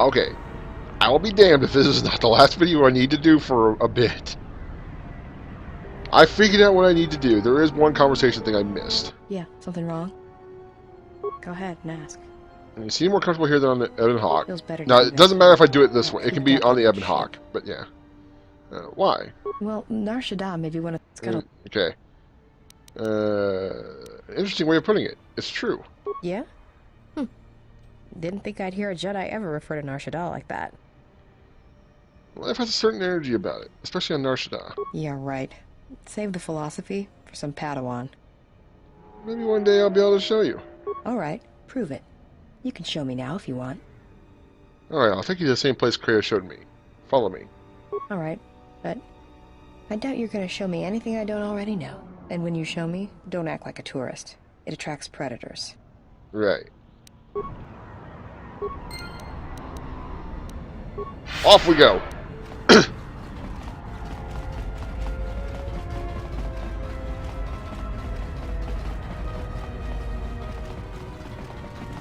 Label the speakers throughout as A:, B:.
A: Okay, I will be damned if this is not the last video I need to do for a bit. I figured out what I need to do. There is one conversation thing I missed.
B: Yeah, something wrong? Go ahead and ask.
A: And you seem more comfortable here than on the Ebon Hawk.
B: Feels better to
A: Now,
B: do
A: it
B: that.
A: doesn't matter if I do it this
B: Not
A: way. It can
B: cooped
A: be
B: up
A: on
B: like
A: the
B: a
A: Ebon
B: ship.
A: Hawk, but yeah. Why?
B: Well, Nar Shaddaa may be one of... It's got a...
A: Okay. Interesting way of putting it. It's true.
B: Yeah? Didn't think I'd hear a Jedi ever refer to Nar Shaddaa like that.
A: Life has a certain energy about it, especially on Nar Shaddaa.
B: Yeah, right. Save the philosophy for some Padawan.
A: Maybe one day I'll be able to show you.
B: Alright, prove it. You can show me now if you want.
A: Alright, I'll take you to the same place Kreia showed me. Follow me.
B: Alright, but I doubt you're gonna show me anything I don't already know. And when you show me, don't act like a tourist. It attracts predators.
A: Right. Off we go!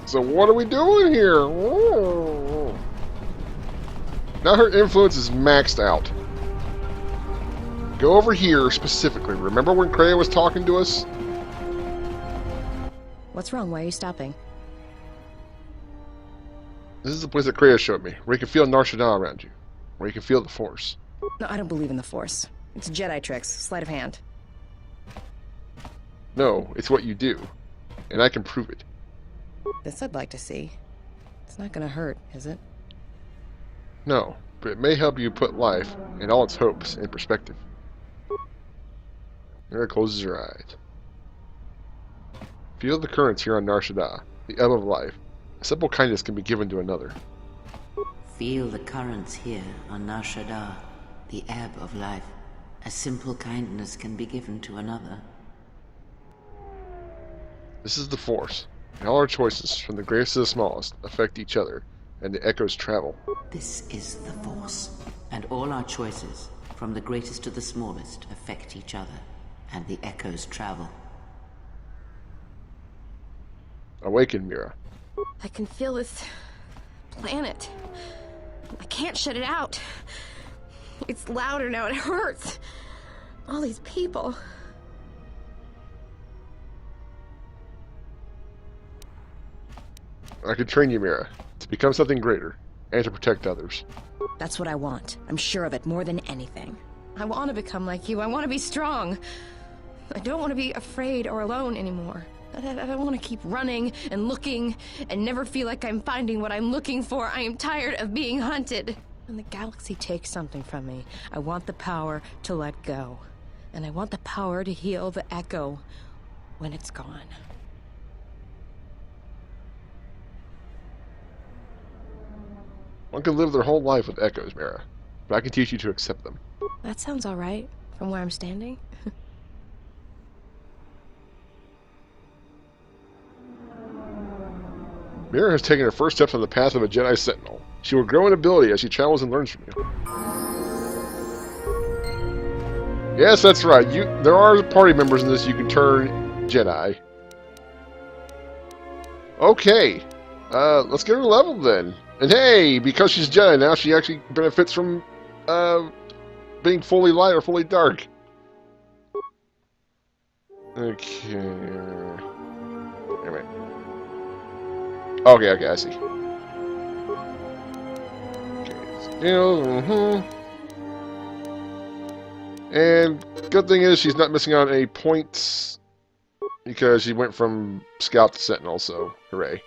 A: So what are we doing here? Now her influence is maxed out. Go over here specifically. Remember when Kreia was talking to us?
B: What's wrong? Why are you stopping?
A: This is the place that Kreia showed me, where you can feel Nar Shaddaa around you. Where you can feel the Force.
B: No, I don't believe in the Force. It's Jedi tricks. Sleight of hand.
A: No, it's what you do. And I can prove it.
B: This I'd like to see. It's not gonna hurt, is it?
A: No, but it may help you put life and all its hopes in perspective. Mira closes her eyes. Feel the currents here on Nar Shaddaa, the ebb of life. A simple kindness can be given to another.
C: Feel the currents here on Nar Shaddaa, the ebb of life. A simple kindness can be given to another.
A: This is the Force, and all our choices, from the greatest to the smallest, affect each other, and the echoes travel.
C: This is the Force, and all our choices, from the greatest to the smallest, affect each other, and the echoes travel.
A: Awaken, Mira.
B: I can feel this planet. I can't shut it out. It's louder now. It hurts. All these people.
A: I can train you, Mira, to become something greater, and to protect others.
B: That's what I want. I'm sure of it more than anything. I want to become like you. I want to be strong. I don't want to be afraid or alone anymore. I don't want to keep running and looking and never feel like I'm finding what I'm looking for. I am tired of being hunted. When the galaxy takes something from me, I want the power to let go. And I want the power to heal the echo when it's gone.
A: One can live their whole life with echoes, Mira, but I can teach you to accept them.
B: That sounds all right from where I'm standing.
A: Mira has taken her first steps on the path of a Jedi Sentinel. She will grow in ability as she travels and learns from you. Yes, that's right. There are party members in this you can turn Jedi. Okay. Let's get her leveled then. And hey, because she's Jedi now, she actually benefits from being fully light or fully dark. Okay. Anyway. Okay, I see. Okay, skill, And good thing is she's not missing out on any points because she went from Scout to Sentinel, so hooray.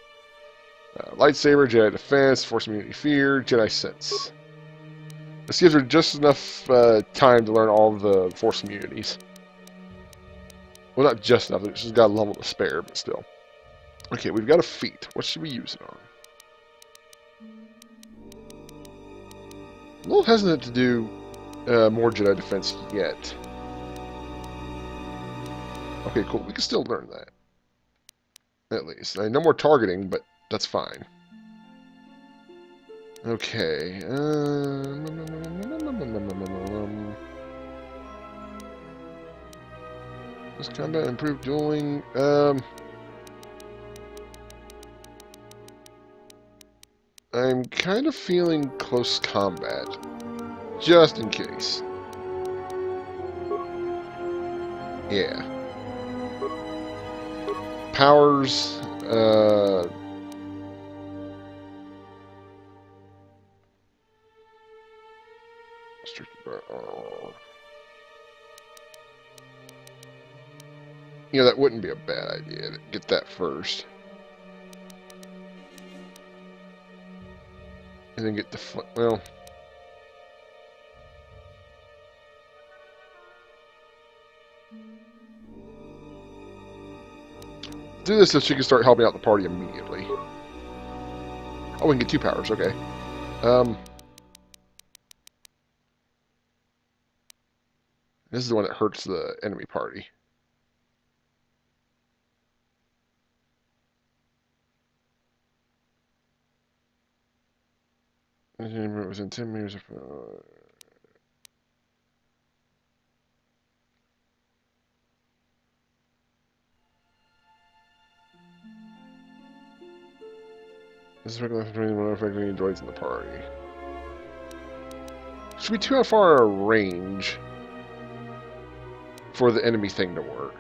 A: Lightsaber, Jedi Defense, Force Immunity Fear, Jedi Sense. This gives her just enough time to learn all of the Force immunities. Well, not just enough, she's got a level to spare, but still. Okay, we've got a feat. What should we use it on? A little hesitant to do more Jedi Defense yet. Okay, cool. We can still learn that. At least. No more targeting, but that's fine. Okay. This combat improved dueling. I'm kind of feeling close combat. Just in case. Yeah. Powers, you know, that wouldn't be a bad idea to get that first. And then get the, well... do this so she can start helping out the party immediately. Oh, we can get 2 powers, okay. This is the one that hurts the enemy party. It was in 10 meters of... this is regular between one affecting any droids in the party. Should be too far a range for the enemy thing to work.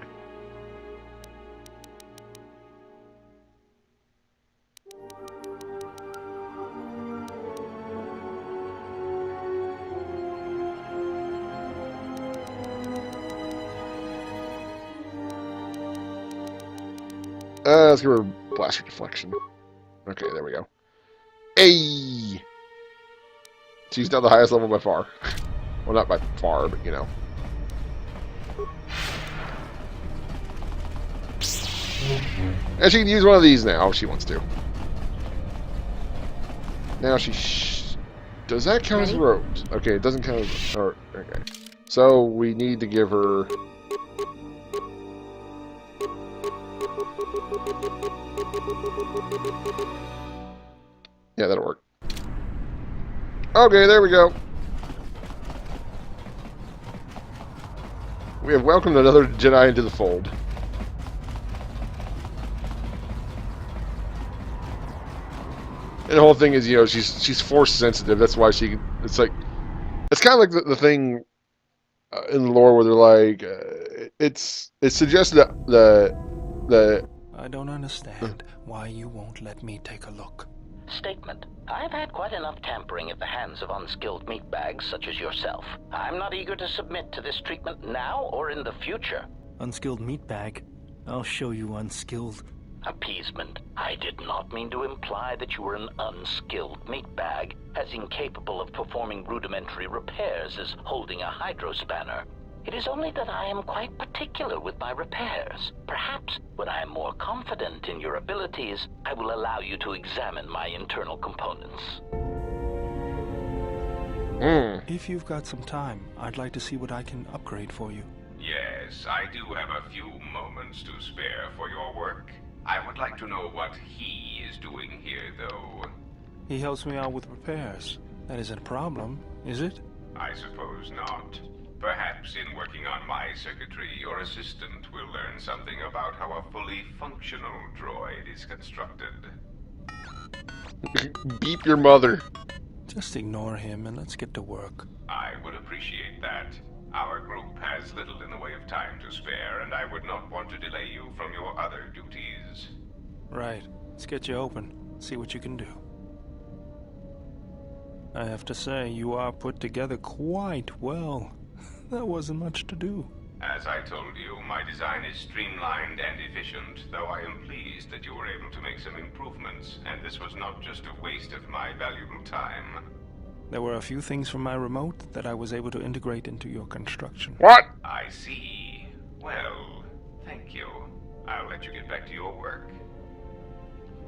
A: Let's give her blaster deflection. Okay, there we go. Hey! She's now the highest level by far. Well, not by far, but you know. And she can use one of these now if she wants to. Now she... does that count as robes? Okay, it doesn't count as... or, okay. So, we need to give her... yeah, that'll work. Okay, there we go. We have welcomed another Jedi into the fold. And the whole thing is, you know, she's force sensitive. That's why she. It's like, it's kind of like the thing in the lore where they're like, it's suggested that the.
D: I don't understand why you won't let me take a look.
E: Statement. I've had quite enough tampering at the hands of unskilled meatbags such as yourself. I'm not eager to submit to this treatment now or in the future.
D: Unskilled meatbag? I'll show you unskilled.
E: Appeasement. I did not mean to imply that you were an unskilled meatbag, as incapable of performing rudimentary repairs as holding a hydrospanner. It is only that I am quite particular with my repairs. Perhaps, when I am more confident in your abilities, I will allow you to examine my internal components.
D: If you've got some time, I'd like to see what I can upgrade for you.
F: Yes, I do have a few moments to spare for your work. I would like to know what he is doing here, though.
D: He helps me out with repairs. That isn't a problem, is it?
F: I suppose not. Perhaps in working on my circuitry, your assistant will learn something about how a fully functional droid is constructed.
A: Beep your mother.
D: Just ignore him and let's get to work.
F: I would appreciate that. Our group has little in the way of time to spare, and I would not want to delay you from your other duties.
D: Right. Let's get you open. See what you can do. I have to say, you are put together quite well. That wasn't much to do.
F: As I told you, my design is streamlined and efficient, though I am pleased that you were able to make some improvements, and this was not just a waste of my valuable time.
D: There were a few things from my remote that I was able to integrate into your construction.
A: What?
F: I see. Well, thank you. I'll let you get back to your work.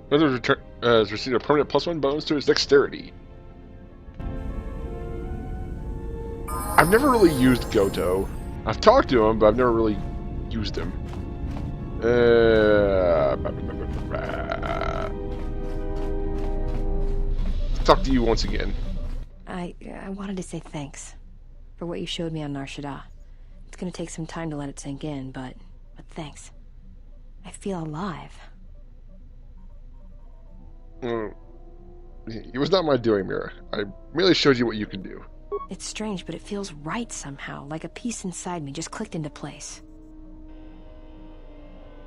A: Whether has received a permanent +1 bonus to his dexterity. I've never really used Goto. I've talked to him, but I've never really used him. Talk to you once again.
B: I wanted to say thanks for what you showed me on Nar Shaddaa. It's gonna take some time to let it sink in, but thanks. I feel alive.
A: It was not my doing, Mira. I merely showed you what you can do.
B: It's strange, but it feels right somehow, like a piece inside me just clicked into place.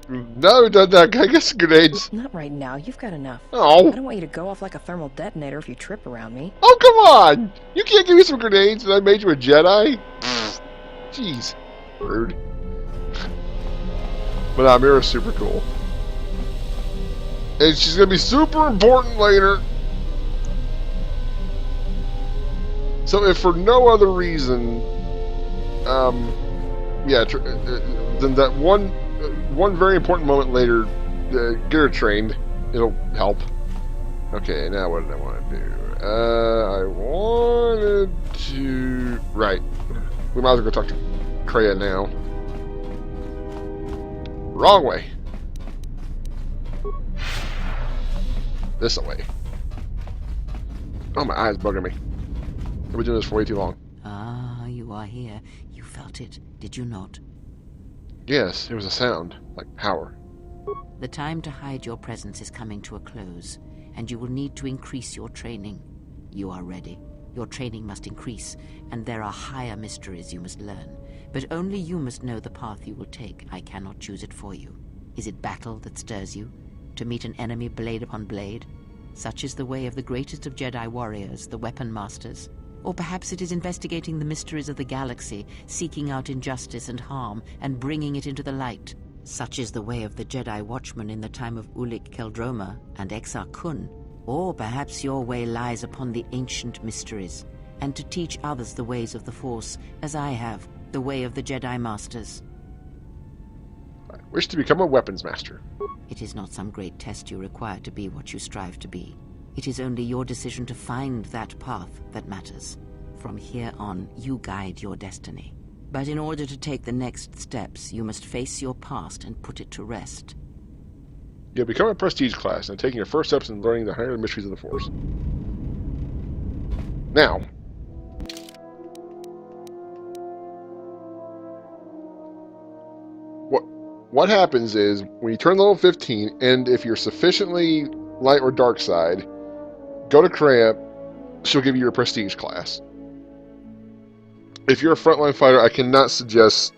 A: No, done that. I guess grenades.
B: Not right now, you've got enough. I
A: Oh.
B: don't want you to go off like a thermal detonator if you trip around me.
A: Oh, come on! You can't give me some grenades and I made you a Jedi? Jeez. Rude. But nah, Mira's super cool. And she's gonna be super important later. So if for no other reason, yeah, then that one very important moment later, get her trained. It'll help. Okay, now what did I want to do? I wanted to... Right. We might as well go talk to Kreia now. Wrong way. This way. Oh, my eyes bugging me. I've been doing this for way too long.
C: Ah, you are here. You felt it, did you not?
A: Yes, it was a sound. Like power.
C: The time to hide your presence is coming to a close, and you will need to increase your training. You are ready. Your training must increase, and there are higher mysteries you must learn. But only you must know the path you will take. I cannot choose it for you. Is it battle that stirs you? To meet an enemy blade upon blade? Such is the way of the greatest of Jedi warriors, the Weapon Masters. Or perhaps it is investigating the mysteries of the galaxy, seeking out injustice and harm, and bringing it into the light. Such is the way of the Jedi Watchman in the time of Ulic Qel-Droma and Exar Kun. Or perhaps your way lies upon the ancient mysteries, and to teach others the ways of the Force, as I have, the way of the Jedi Masters.
A: I wish to become a weapons master.
C: It is not some great test you require to be what you strive to be. It is only your decision to find that path that matters. From here on, you guide your destiny. But in order to take the next steps, you must face your past and put it to rest.
A: You'll become a prestige class and taking your first steps in learning the higher mysteries of the Force. Now, what happens is when you turn level 15, and if you're sufficiently light or dark side, go to Kreia. She'll give you your prestige class. If you're a frontline fighter, I cannot suggest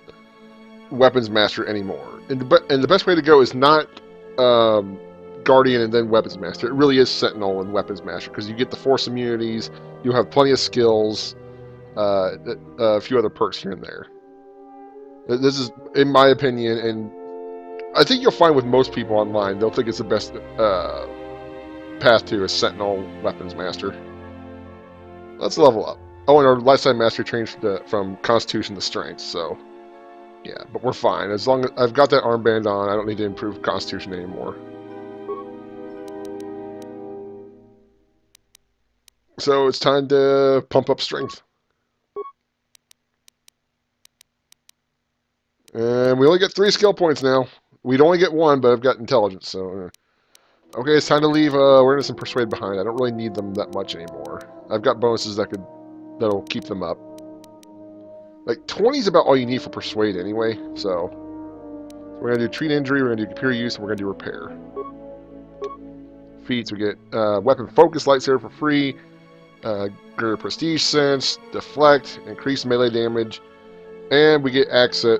A: weapons master anymore. And the best way to go is not Guardian and then weapons master. It really is Sentinel and weapons master because you get the Force immunities. You have plenty of skills, a few other perks here and there. This is, in my opinion, and I think you'll find with most people online, they'll think it's the best path to a Sentinel weapons master. Let's level up. Oh, and our lifetime mastery changed from Constitution to Strength, so yeah, but we're fine. As long as I've got that armband on, I don't need to improve Constitution anymore. So it's time to pump up Strength. And we only get 3 skill points now. We'd only get 1, but I've got Intelligence, so... Okay, it's time to leave Awareness and Persuade behind. I don't really need them that much anymore. I've got bonuses that'll keep them up. Like, 20 is about all you need for Persuade anyway, so... We're going to do Treat Injury, we're going to do Computer Use, and we're going to do Repair. Feats, we get Weapon Focus Lightsaber for free, Greater Prestige Sense, Deflect, Increased Melee Damage, and we get access...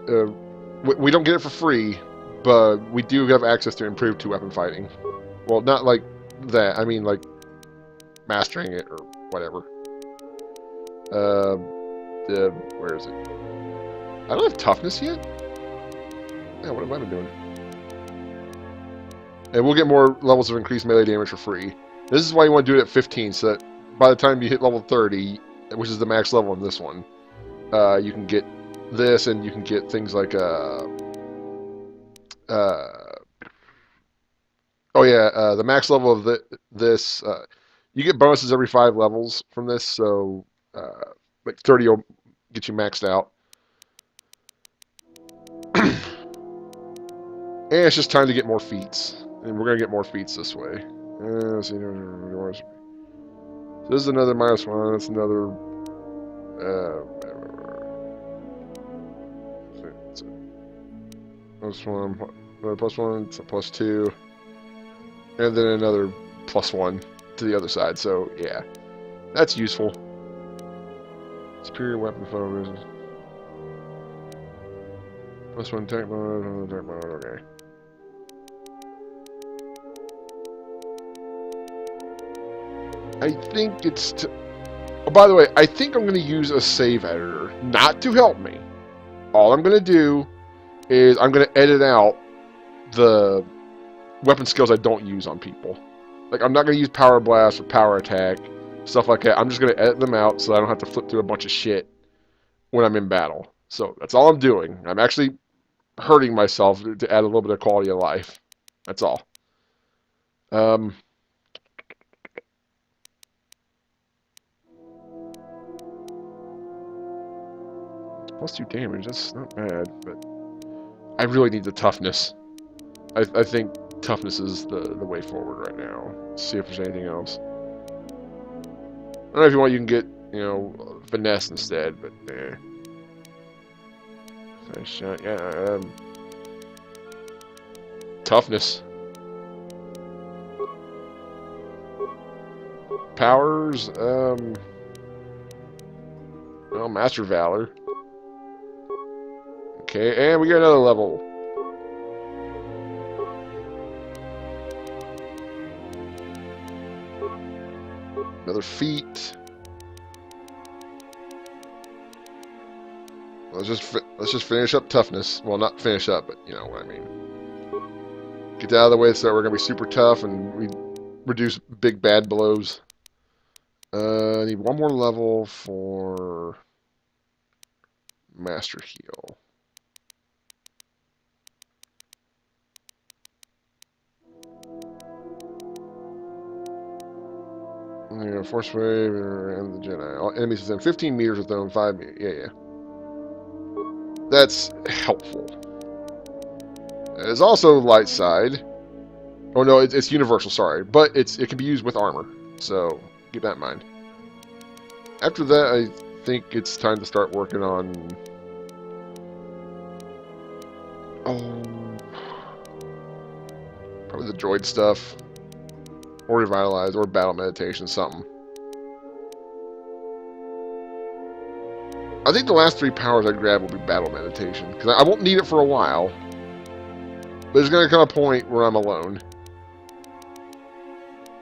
A: we don't get it for free, but we do have access to improved 2-weapon fighting. Well, not like that. I mean, like, mastering it or whatever. Where is it? I don't have toughness yet? Yeah, what have I been doing? And we'll get more levels of increased melee damage for free. This is why you want to do it at 15, so that by the time you hit level 30, which is the max level in this one, you can get this, and you can get things like the max level of this. You get bonuses every 5 levels from this, so like 30 will get you maxed out. And it's just time to get more feats, and we're gonna get more feats this way. So this is another -1. That's another. +1, +1, it's a +2, and then another +1 to the other side. So yeah, that's useful. Superior weapon focus. +1 attack mode. Okay. I think it's. Oh, by the way, I think I'm going to use a save editor, not to help me. All I'm going to do is I'm going to edit out the weapon skills I don't use on people. Like, I'm not going to use Power Blast or Power Attack, stuff like that. I'm just going to edit them out so I don't have to flip through a bunch of shit when I'm in battle. So that's all I'm doing. I'm actually hurting myself to add a little bit of quality of life. That's all. +2 damage, that's not bad, but I really need the toughness. I think toughness is the way forward right now. Let's see if there's anything else. I don't know if you want, you can get, you know, finesse instead, but eh. Nice shot, yeah. Toughness. Powers, well, Master Valor. Okay, and we got another level. Another feat. Let's just finish up toughness. Well, not finish up, but you know what I mean. Get that out of the way so we're gonna be super tough and we reduce big bad blows. I need one more level for Master Heal. Yeah, Force Wave and the Jedi. All enemies within 15 meters within 5 meters. Yeah. That's helpful. It's also light side. Oh no, it's universal, sorry. But it can be used with armor. So keep that in mind. After that, I think it's time to start working on... probably the droid stuff. Or Revitalize, or Battle Meditation, something. I think the last 3 powers I grab will be Battle Meditation, because I won't need it for a while. But there's going to come a point where I'm alone.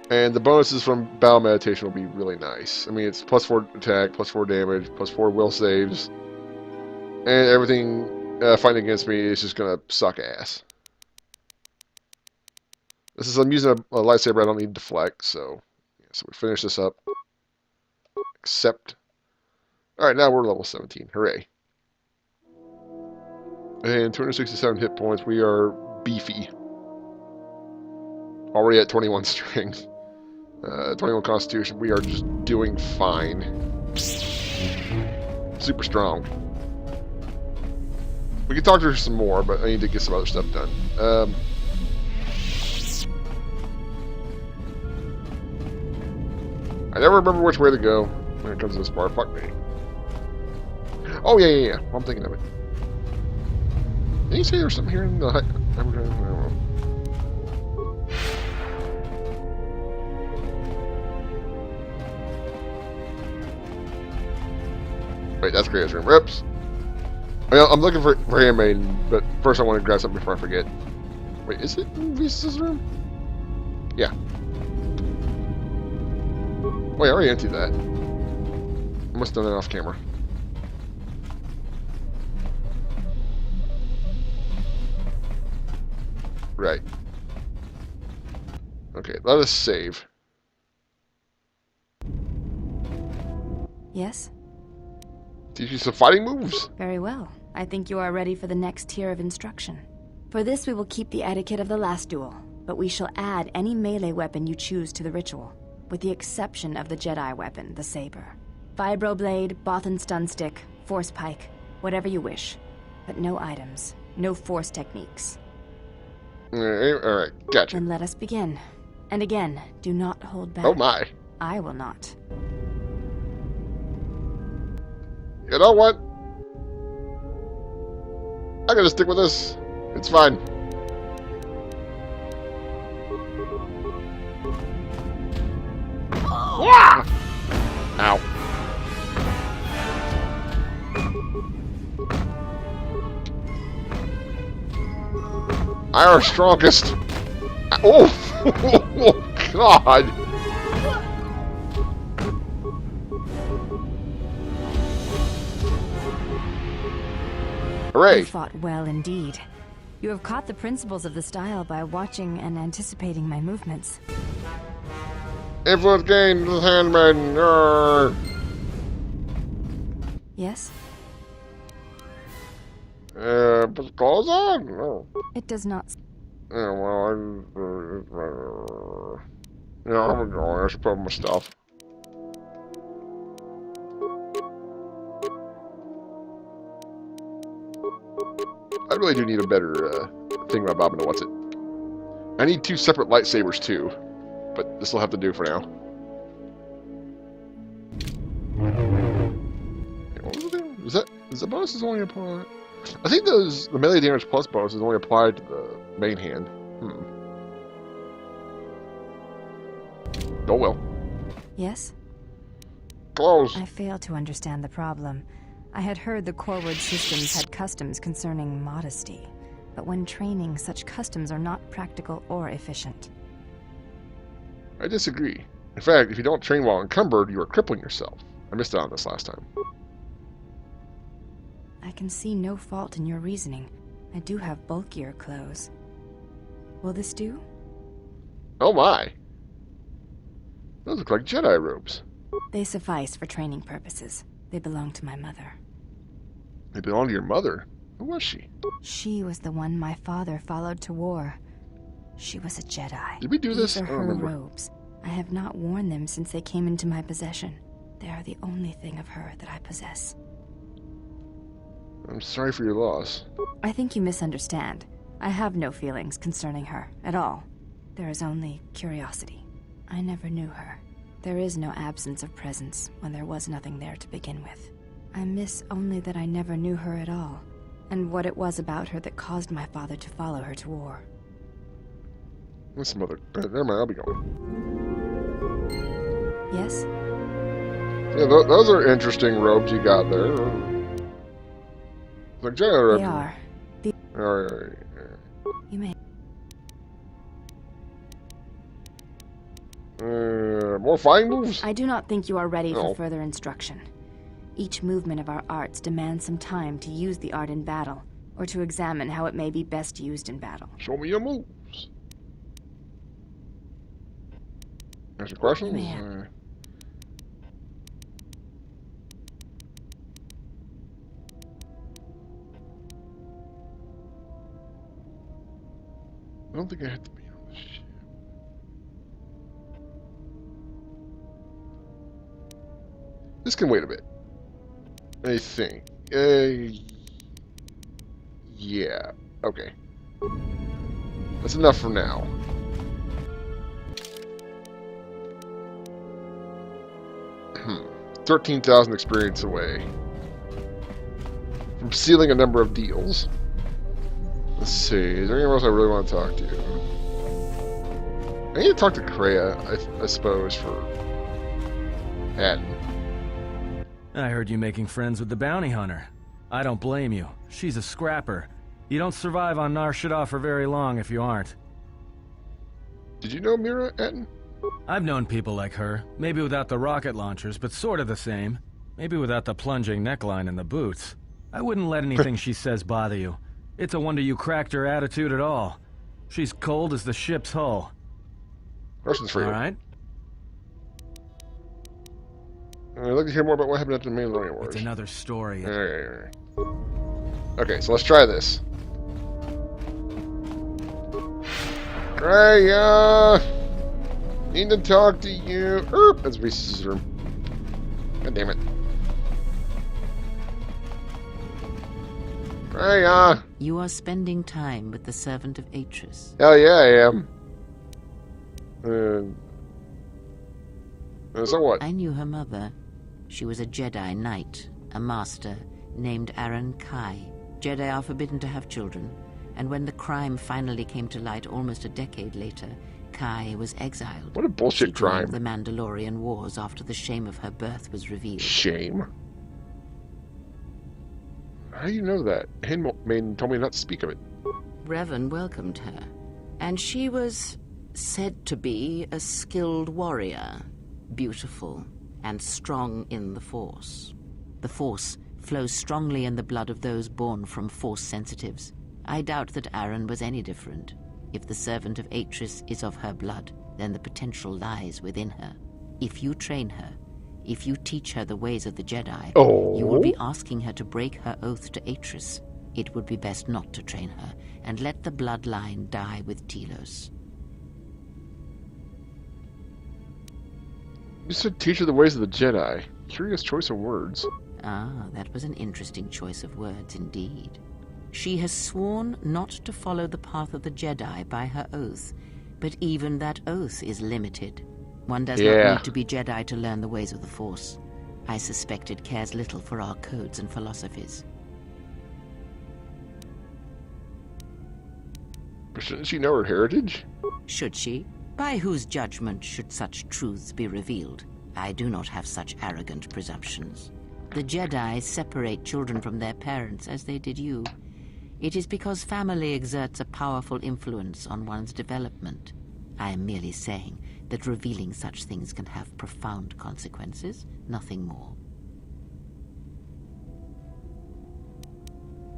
A: And the bonuses from Battle Meditation will be really nice. I mean, it's +4 attack, +4 damage, +4 will saves. And everything fighting against me is just going to suck ass. This is, I'm using a lightsaber I don't need to deflect, so we finish this up. Accept. Alright, now we're level 17. Hooray. And 267 hit points. We are beefy. Already at 21 strength. 21 constitution. We are just doing fine. Super strong. We can talk to her some more, but I need to get some other stuff done. I never remember which way to go when it comes to this part. Fuck me. Oh, yeah. I'm thinking of it. Did you say there was something here in the hut? I don't know. Wait, that's Gray's room. Rips. I'm looking for Handmaiden, but first I want to grab something before I forget. Wait, is it in Visa's room? Yeah. Wait, I already emptied that. I must have done that off camera. Right. Okay, let us save.
G: Yes?
A: Teach you some fighting moves.
G: Very well. I think you are ready for the next tier of instruction. For this, we will keep the etiquette of the last duel, but we shall add any melee weapon you choose to the ritual, with the exception of the Jedi weapon, the saber. Vibroblade, Bothan stun stick, force pike, whatever you wish. But no items, no force techniques.
A: Alright, gotcha.
G: Then let us begin. And again, do not hold back.
A: Oh my.
G: I will not.
A: You know what? I'm gonna stick with this. It's fine. Ow. Our strongest. Oh! Oh, God! Hooray!
G: You fought well indeed. You have caught the principles of the style by watching and anticipating my movements.
A: Influence gained with handmaiden.
G: Yes?
A: Put the clothes on? No.
G: It does not...
A: Yeah, well, I'm going. I should put on my stuff. I really do need a better thing about Bob and what's it. I need 2 separate lightsabers too, but this will have to do for now. Okay, what was the thing? Is the bonus only applied? I think the melee damage plus bonus is only applied to the main hand. Oh well.
G: Yes?
A: Close.
G: I fail to understand the problem. I had heard the Corwood systems had customs concerning modesty, but when training, such customs are not practical or efficient.
A: I disagree. In fact, if you don't train while encumbered, you are crippling yourself. I missed out on this last time.
G: I can see no fault in your reasoning. I do have bulkier clothes. Will this do?
A: Oh my! Those look like Jedi robes.
G: They suffice for training purposes. They belong to my mother.
A: They belong to your mother? Who was she?
G: She was the one my father followed to war. She was a Jedi.
A: Did we do this?
G: These are
A: I don't
G: her
A: remember.
G: robes. I have not worn them since they came into my possession. They are the only thing of her that I possess.
A: I'm sorry for your loss.
G: I think you misunderstand. I have no feelings concerning her at all. There is only curiosity. I never knew her. There is no absence of presence when there was nothing there to begin with. I miss only that I never knew her at all, and what it was about her that caused my father to follow her to war.
A: What's the mother? Never mind, I'll be going.
G: Yes?
A: Yeah, those are interesting robes you got there. Like Jedi robes.
G: They are.
A: Alright.
G: You may.
A: More fighting moves?
G: I do not think you are ready
A: No.
G: for further instruction. Each movement of our arts demands some time to use the art in battle, or to examine how it may be best used in battle.
A: Show me your moves. Answer questions?
G: Man.
A: I don't think I have to be on the ship. This can wait a bit. I think. Yeah. Okay. That's enough for now. Hmm. 13,000 experience away from sealing a number of deals. Let's see. Is there anyone else I really want to talk to? I need to talk to Kreia, I suppose, for Addon.
H: I heard you making friends with the bounty hunter. I don't blame you. She's a scrapper. You don't survive on Nar Shaddaa for very long if you aren't.
A: Did you know Mira, Addon?
H: I've known people like her. Maybe without the rocket launchers, but sort of the same. Maybe without the plunging neckline and the boots. I wouldn't let anything she says bother you. It's a wonder you cracked her attitude at all. She's cold as the ship's hull.
A: Questions for you.
H: All right?
A: I'd like to hear more about what happened after the Mandalorian Wars.
H: It's another story.
A: Alright. Okay, so let's try this. Kreia! Need to talk to you. Oop, that's Reese's room. God damn it. Kreia!
C: You are spending time with the servant of Atris.
A: Hell yeah, I am. So what?
C: I knew her mother. She was a Jedi Knight, a master, named Aaron Kai. Jedi are forbidden to have children, and when the crime finally came to light almost a decade later, Kai was exiled.
A: What a bullshit
C: She joined
A: crime.
C: the Mandalorian Wars after the shame of her birth was revealed.
A: Shame. How do you know that? Handmaiden told me not to speak of it.
C: Revan welcomed her, and she was said to be a skilled warrior, beautiful and strong in the Force. The Force flows strongly in the blood of those born from Force sensitives. I doubt that Aaron was any different. If the servant of Atris is of her blood, then the potential lies within her. If you train her, if you teach her the ways of the Jedi, you will be asking her to break her oath to Atris. It would be best not to train her, and let the bloodline die with Telos.
A: You said teach her the ways of the Jedi. Curious choice of words.
C: Ah, that was an interesting choice of words indeed. She has sworn not to follow the path of the Jedi by her oath, but even that oath is limited. One does not need to be Jedi to learn the ways of the Force. I suspect it cares little for our codes and philosophies.
A: But shouldn't she know her heritage?
C: Should she? By whose judgment should such truths be revealed? I do not have such arrogant presumptions. The Jedi separate children from their parents as they did you. It is because family exerts a powerful influence on one's development. I am merely saying that revealing such things can have profound consequences, nothing more.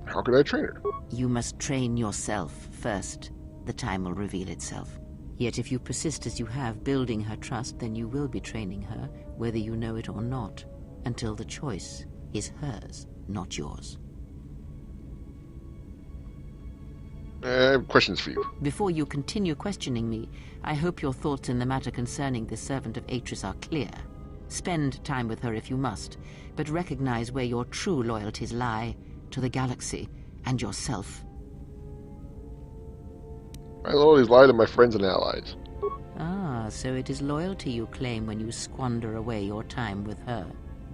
A: How could I train her?
C: You must train yourself first. The time will reveal itself. Yet if you persist as you have, building her trust, then you will be training her, whether you know it or not, until the choice is hers, not yours.
A: I have questions for you.
C: Before you continue questioning me, I hope your thoughts in the matter concerning the servant of Atris are clear. Spend time with her if you must, but recognize where your true loyalties lie, to the galaxy and yourself.
A: My loyalties lie to my friends and allies.
C: Ah, so it is loyalty you claim when you squander away your time with her.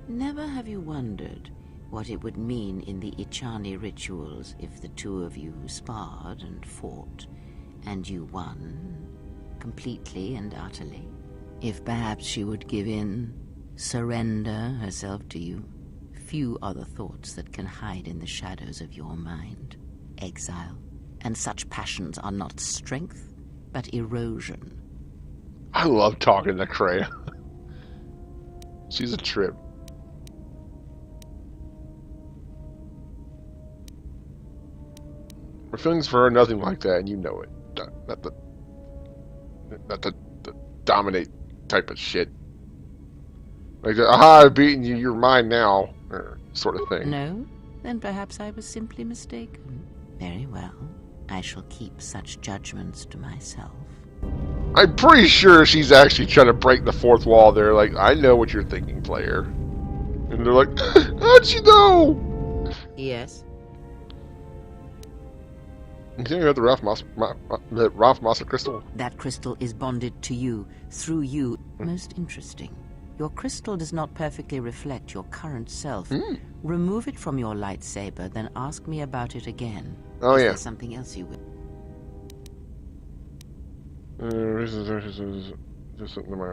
C: Never have you wondered what it would mean in the Ichani rituals if the two of you sparred and fought, and you won, completely and utterly? If perhaps she would give in, surrender herself to you? Few are the thoughts that can hide in the shadows of your mind. Exile. And such passions are not strength, but erosion.
A: I love talking to Kreia. She's a trip. My feelings for her are nothing like that, and you know it. Not the dominate type of shit. Like, aha, I've beaten you, you're mine now, sort of thing.
C: No? Then perhaps I was simply mistaken. Very well. I shall keep such judgments to myself.
A: I'm pretty sure she's actually trying to break the fourth wall there. Like, I know what you're thinking, player. And they're like, how'd you know?
C: Yes?
A: You think about the Ralph Massa crystal?
C: That crystal is bonded to you, through you. Most interesting. Your crystal does not perfectly reflect your current self. Remove it from your lightsaber, then ask me about it again.
A: Oh,
C: Is
A: yeah.
C: there something else you would...
A: Just something in my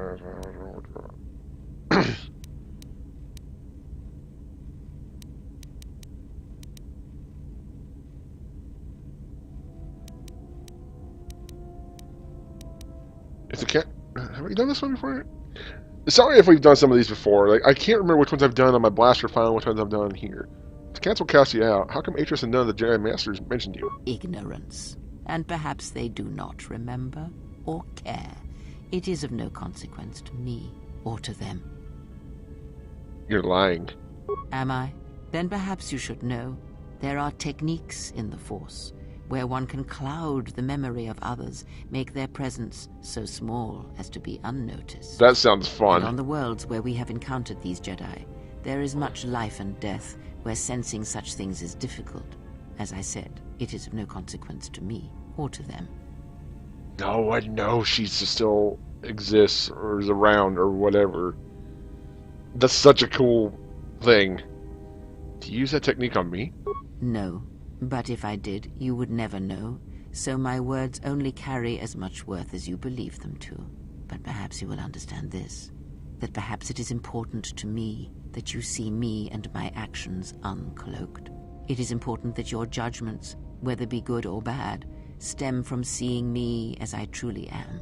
A: If it can't, have we done this one before? Sorry if we've done some of these before. Like, I can't remember which ones I've done on my blaster file and which ones I've done here. To cancel cast you out, how come Atris and none of the Jedi Masters mentioned you?
C: Ignorance. And perhaps they do not remember or care. It is of no consequence to me or to them.
A: You're lying.
C: Am I? Then perhaps you should know. There are techniques in the Force where one can cloud the memory of others, make their presence so small as to be unnoticed.
A: That sounds fun.
C: And on the worlds where we have encountered these Jedi, there is much life and death where sensing such things is difficult. As I said, it is of no consequence to me or to them.
A: No one knows she still exists or is around or whatever. That's such a cool thing. To use that technique on me?
C: No, but if I did, you would never know. so my words only carry as much worth as you believe them to. But perhaps you will understand this, that perhaps it is important to me that you see me and my actions uncloaked. It is important that your judgments, whether be good or bad, stem from seeing me as I truly am.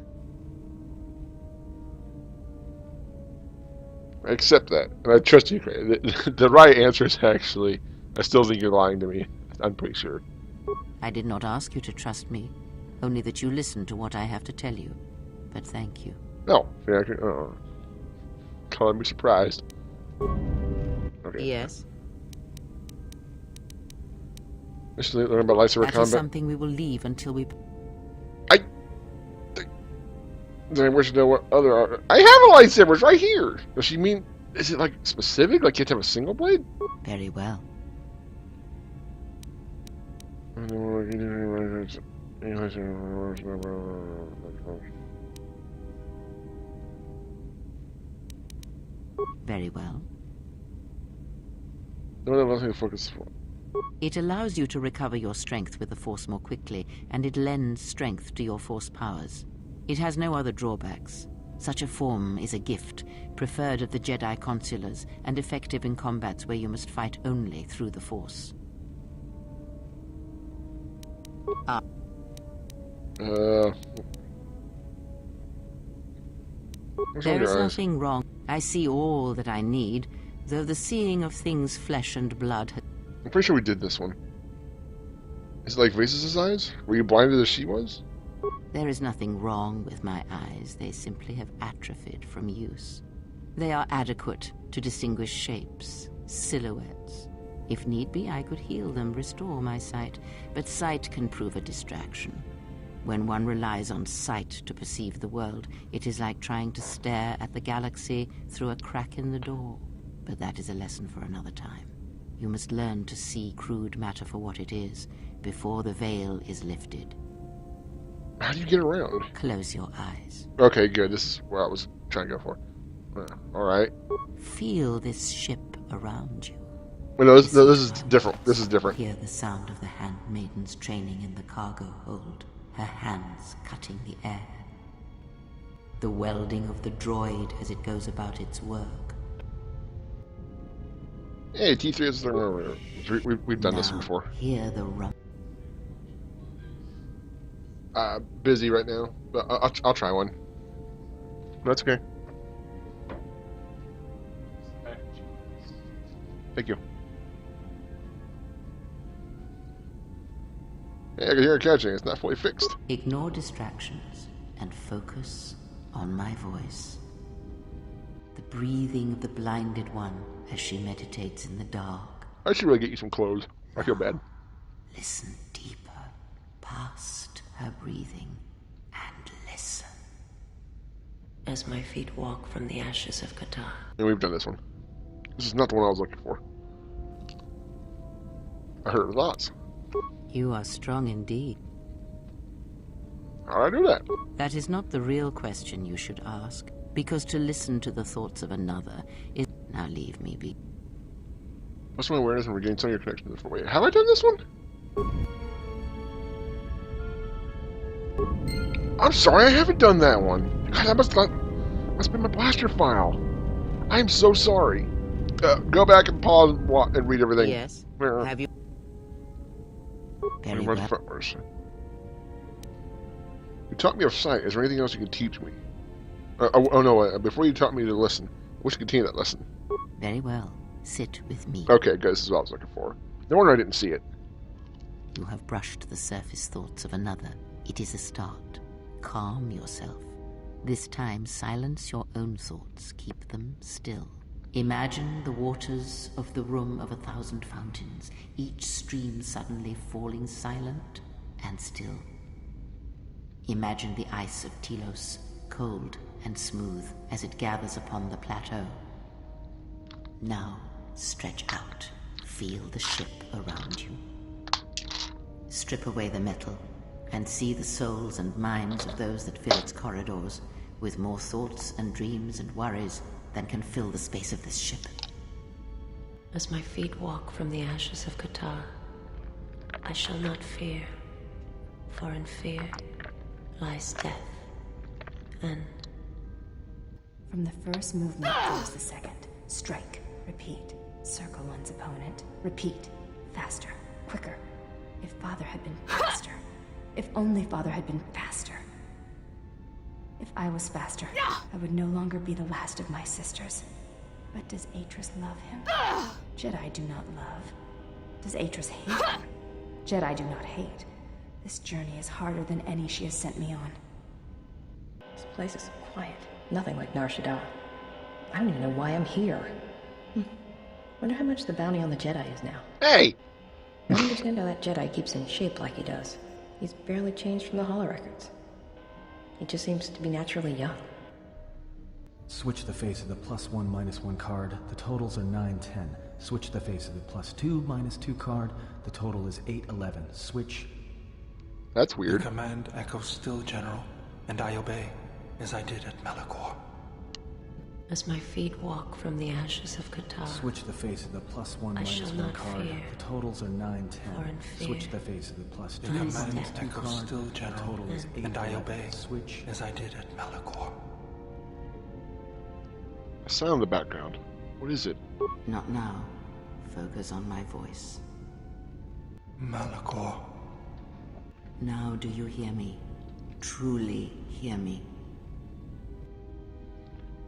A: I accept that, and I trust you, Craig. The right answer is actually, I still think you're lying to me. I'm pretty sure.
C: I did not ask you to trust me, only that you listen to what I have to tell you. But thank you.
A: No, calling me surprised. Okay.
C: Yes?
A: Let's learn about lightsaber
C: That
A: combat.
C: is something we will leave until we...
A: Then I wish to know what other... I have a lightsaber, it's right here! Does she mean... Is it, like, specific? Like, you have to have a single blade?
C: Very well. Very well.
A: No, nothing to focus for.
C: It allows you to recover your strength with the Force more quickly, and it lends strength to your Force powers. It has no other drawbacks. Such a form is a gift, preferred of the Jedi consulars, and effective in combats where you must fight only through the Force. There is nothing wrong. I see all that I need, though the seeing of things flesh and blood...
A: I'm pretty sure we did this one. Is it like Vasis' eyes? Were you blinded as she was?
C: There is nothing wrong with my eyes. They simply have atrophied from use. They are adequate to distinguish shapes, silhouettes. If need be, I could heal them, restore my sight. But sight can prove a distraction. When one relies on sight to perceive the world, it is like trying to stare at the galaxy through a crack in the door. But that is a lesson for another time. You must learn to see crude matter for what it is, before the veil is lifted.
A: How do you get around?
C: Close your eyes.
A: Okay, good. This is what I was trying to go for. Alright.
C: Feel this ship around you.
A: Well, no, this is different. This is different.
C: Hear the sound of the handmaidens training in the cargo hold, her hands cutting the air. The welding of the droid as it goes about its work.
A: Hey, T3 is there. We've done this
C: Now,
A: before.
C: Hear the rum.
A: Busy right now, but I'll try one. That's okay. Thank you. Hey, I can hear it catching. It's not fully fixed.
C: Ignore distractions and focus on my voice. The breathing of the blinded one as she meditates in the dark.
A: I should really get you some clothes. I feel bad.
C: Listen deeper, past her breathing, and listen.
I: As my feet walk from the ashes of Katar.
A: And we've done this one. This is not the one I was looking for. I heard her thoughts.
C: You are strong indeed.
A: How'd I do that?
C: That is not the real question you should ask, because to listen to the thoughts of another is... Now leave me be.
A: What's my awareness and regain some of your connection to the Wait, have I done this one? I'm sorry, I haven't done that one. God, that must be my blaster file. I'm so sorry. Go back and pause and read everything.
C: Yes. Have you? Very
A: well.
C: well.
A: You taught me of sight. Is there anything else you can teach me? Oh no, before you taught me to listen, we should continue that lesson.
C: Very well. Sit with me.
A: Okay, good. This is what I was looking for. No wonder I didn't see it.
C: You have brushed the surface thoughts of another. It is a start. Calm yourself. This time, silence your own thoughts. Keep them still. Imagine the waters of the room of 1,000 fountains, each stream suddenly falling silent and still. Imagine the ice of Telos, cold and smooth as it gathers upon the plateau. Now, stretch out. Feel the ship around you. Strip away the metal and see the souls and minds of those that fill its corridors with more thoughts and dreams and worries than can fill the space of this ship.
I: As my feet walk from the ashes of Katar, I shall not fear, For in fear lies death, and...
G: From the first movement goes the second. Strike. Repeat. Circle one's opponent. Repeat. Faster. Quicker. If Father had been faster. If only Father had been faster. If I was faster, I would no longer be the last of my sisters. But does Atris love him? Jedi do not love. Does Atris hate him? Jedi do not hate. This journey is harder than any she has sent me on.
B: This place is quiet. Nothing like Nar Shaddaa. I don't even know why I'm here. Wonder how much the bounty on the Jedi is now.
A: Hey!
B: I don't understand how that Jedi keeps in shape like he does. He's barely changed from the holorecords. He just seems to be naturally young.
H: Switch the face of the +1 -1 card. The totals are 9-10. Switch the face of the +2 -2 card. The total is 8-11. Switch.
A: That's
D: The
A: weird.
D: command echoes still, General, and I obey, as I did at Malachor.
I: As my feet walk from the ashes of Qatar,
H: Switch the face of the +1
I: I shall
H: -1
I: not
H: card.
I: fear.
H: The totals are 9-10.
I: For in fear
H: Switch the face of the +2
D: The
I: lies
D: command
I: death.
H: -2
D: echoes
H: card.
D: still,
H: The
D: General,
H: total is 8
D: and I obey,
H: Switch.
D: as I did at Malachor.
A: A sound in the background. What is it?
C: Not now. Focus on my voice.
D: Malachor.
C: Now do you hear me? Truly hear me?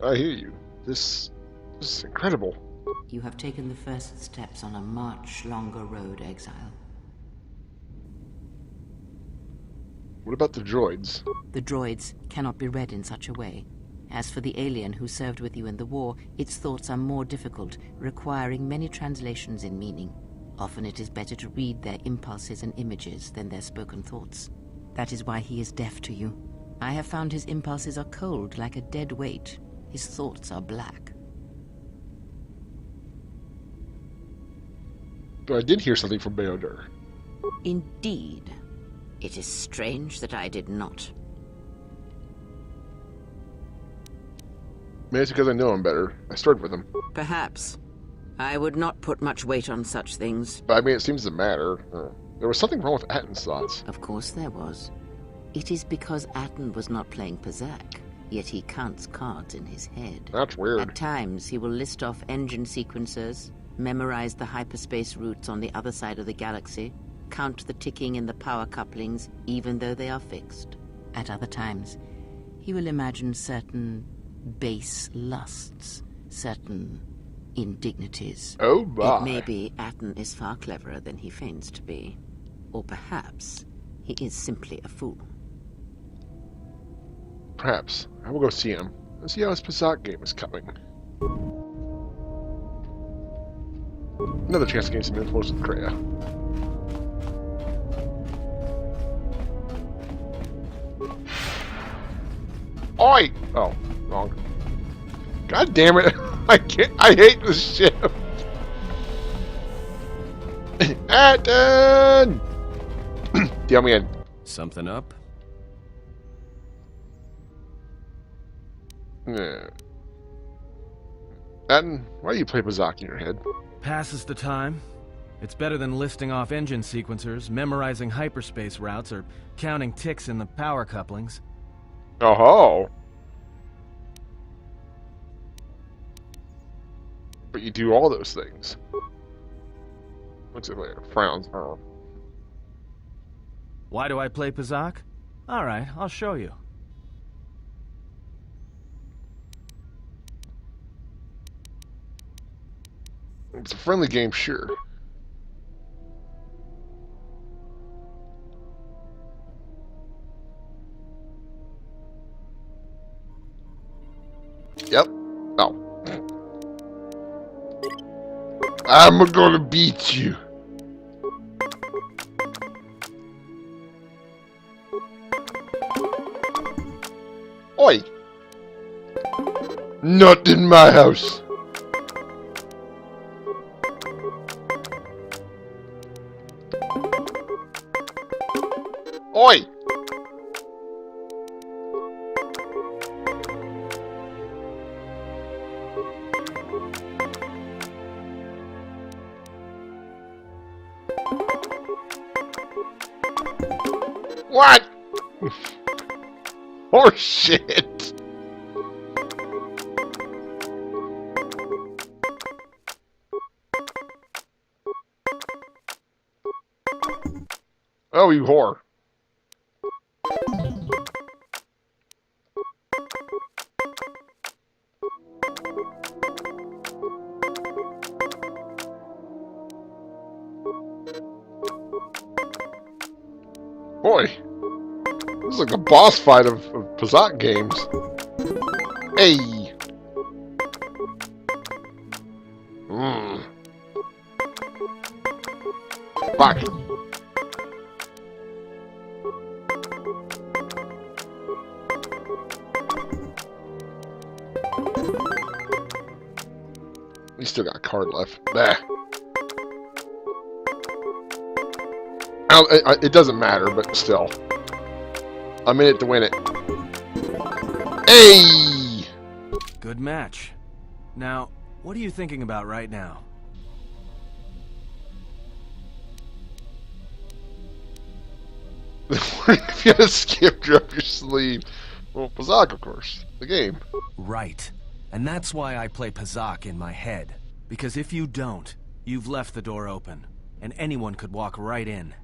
A: I hear you. This is incredible.
C: You have taken the first steps on a much longer road, Exile.
A: What about the droids?
C: The droids cannot be read in such a way. As for the alien who served with you in the war, its thoughts are more difficult, requiring many translations in meaning. Often it is better to read their impulses and images than their spoken thoughts. That is why he is deaf to you. I have found his impulses are cold, like a dead weight. His thoughts are black.
A: But I did hear something from Bao-Dur.
C: Indeed. It is strange that I did not.
A: Maybe it's because I know him better. I started with him.
C: Perhaps. I would not put much weight on such things.
A: But I mean, it seems to matter. There was something wrong with Atton's thoughts.
C: Of course there was. It is because Atton was not playing Pazaak, yet he counts cards in his head.
A: That's weird.
C: At times, he will list off engine sequencers, memorize the hyperspace routes on the other side of the galaxy, count the ticking in the power couplings, even though they are fixed. At other times, he will imagine certain base lusts, certain indignities.
A: Oh my.
C: It may be Atton is far cleverer than he feigns to be. Or perhaps he is simply a fool.
A: Perhaps. I will go see him. Let's see how his Pazaak game is coming. Another chance to gain some influence with Kreia. Oi! Oh, wrong. God damn it! I can't. I hate this ship. Atton! Deal me in.
J: Something up?
A: Yeah. Atton, why do you play Pazaak in your head?
H: Passes the time. It's better than listing off engine sequencers, memorizing hyperspace routes, or counting ticks in the power couplings.
A: Oh-ho! But you do all those things. Looks like frowns. Oh.
H: Why do I play Pazaak? Alright, I'll show you.
A: It's a friendly game, sure. Yep. Oh. I'm gonna beat you. Oi! Not in my house. Oi! What? Horse shit. Oh, you whore. Boy, this is like the boss fight of Pazak games. Hey! Fuck. We still got a card left. Bah. It doesn't matter, but still. I'm in it to win it. Hey!
H: Good match. Now, what are you thinking about right now?
A: If you had a skip up your sleeve. Well, Pazak, of course. The game.
H: Right. And that's why I play Pazak in my head. Because if you don't, you've left the door open. And anyone could walk right in.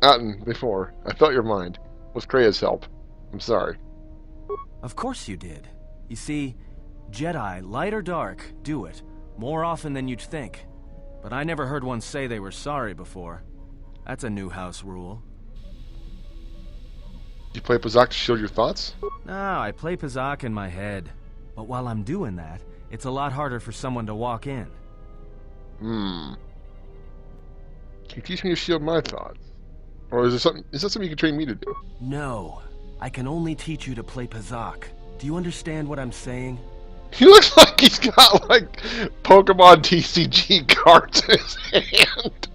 A: Atten, before. I felt your mind. With Krea's help. I'm sorry.
H: Of course you did. You see, Jedi, light or dark, do it. More often than you'd think. But I never heard one say they were sorry before. That's a new house rule.
A: You play Pazak to shield your thoughts?
H: No, I play Pazak in my head. But while I'm doing that, it's a lot harder for someone to walk in.
A: Can you teach me to shield my thoughts? Or is that something you can train me to do?
H: No. I can only teach you to play Pazak. Do you understand what I'm saying?
A: He looks like he's got, like, Pokemon TCG cards in his hand.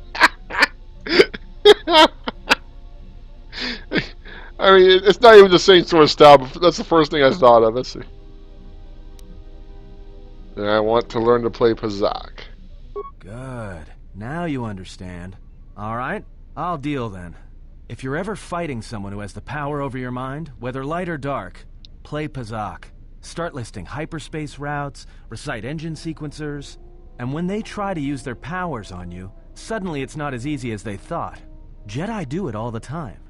A: I mean, it's not even the same sort of style, but that's the first thing I thought of. Let's see. And I want to learn to play Pazak.
H: Good. Now you understand. Alright, I'll deal then. If you're ever fighting someone who has the power over your mind, whether light or dark, play Pazak. Start listing hyperspace routes, recite engine sequencers, and when they try to use their powers on you, suddenly it's not as easy as they thought. Jedi do it all the time.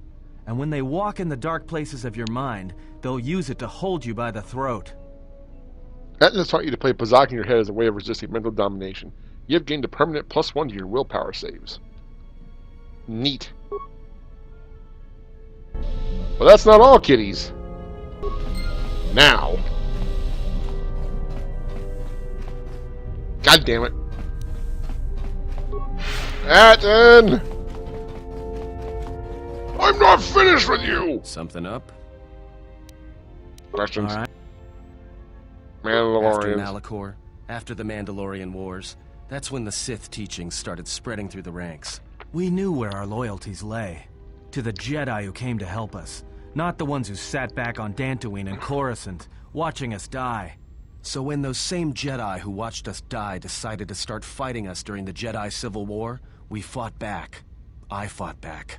H: And when they walk in the dark places of your mind, they'll use it to hold you by the throat.
A: Atten has taught you to play Pazak in your head as a way of resisting mental domination. You have gained a permanent +1 to your willpower saves. Neat. Well, that's not all, kiddies. Now. God damn it. Atten! I'm not finished with you!
H: Something up?
A: Questions?
H: All right.
A: Mandalorians.
H: After Malachor, after the Mandalorian Wars, that's when the Sith teachings started spreading through the ranks. We knew where our loyalties lay. To the Jedi who came to help us, not the ones who sat back on Dantooine and Coruscant, watching us die. So when those same Jedi who watched us die decided to start fighting us during the Jedi Civil War, we fought back. I fought back.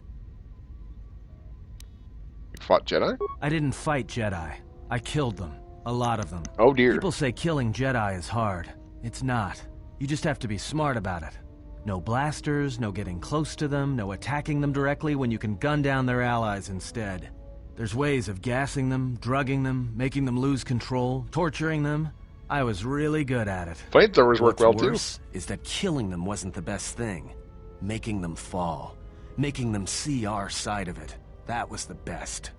A: You fought Jedi?
H: I didn't fight Jedi. I killed them. A lot of them.
A: Oh dear.
H: People say killing Jedi is hard. It's not. You just have to be smart about it. No blasters, no getting close to them, no attacking them directly when you can gun down their allies instead. There's ways of gassing them, drugging them, making them lose control, torturing them. I was really good at it.
A: Flamethrowers work well too.
H: What's worse is that killing them wasn't the best thing. Making them fall. Making them see our side of it. That was the best.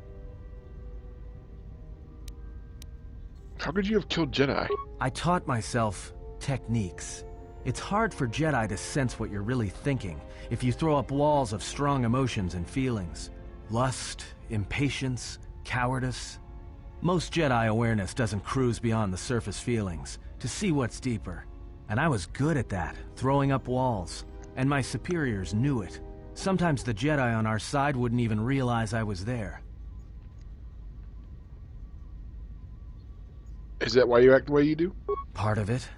A: How could you have killed Jedi?
H: I taught myself techniques. It's hard for Jedi to sense what you're really thinking if you throw up walls of strong emotions and feelings. Lust, impatience, cowardice. Most Jedi awareness doesn't cruise beyond the surface feelings, to see what's deeper. And I was good at that, throwing up walls. And my superiors knew it. Sometimes the Jedi on our side wouldn't even realize I was there.
A: Is that why you act the way you do?
H: Part of it.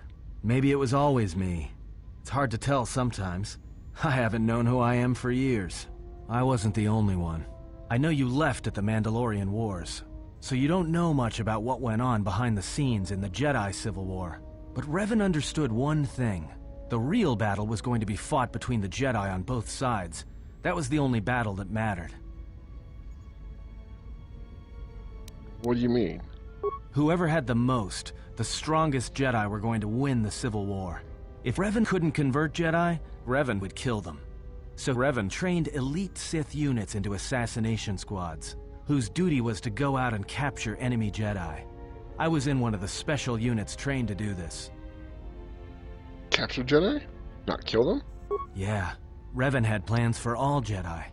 H: Maybe it was always me. It's hard to tell sometimes. I haven't known who I am for years. I wasn't the only one. I know you left at the Mandalorian Wars, so you don't know much about what went on behind the scenes in the Jedi Civil War. But Revan understood one thing. The real battle was going to be fought between the Jedi on both sides. That was the only battle that mattered.
A: What do you mean?
H: Whoever had the most, the strongest Jedi were going to win the Civil War. If Revan couldn't convert Jedi, Revan would kill them. So Revan trained elite Sith units into assassination squads, whose duty was to go out and capture enemy Jedi. I was in one of the special units trained to do this.
A: Capture Jedi? Not kill them?
H: Yeah, Revan had plans for all Jedi.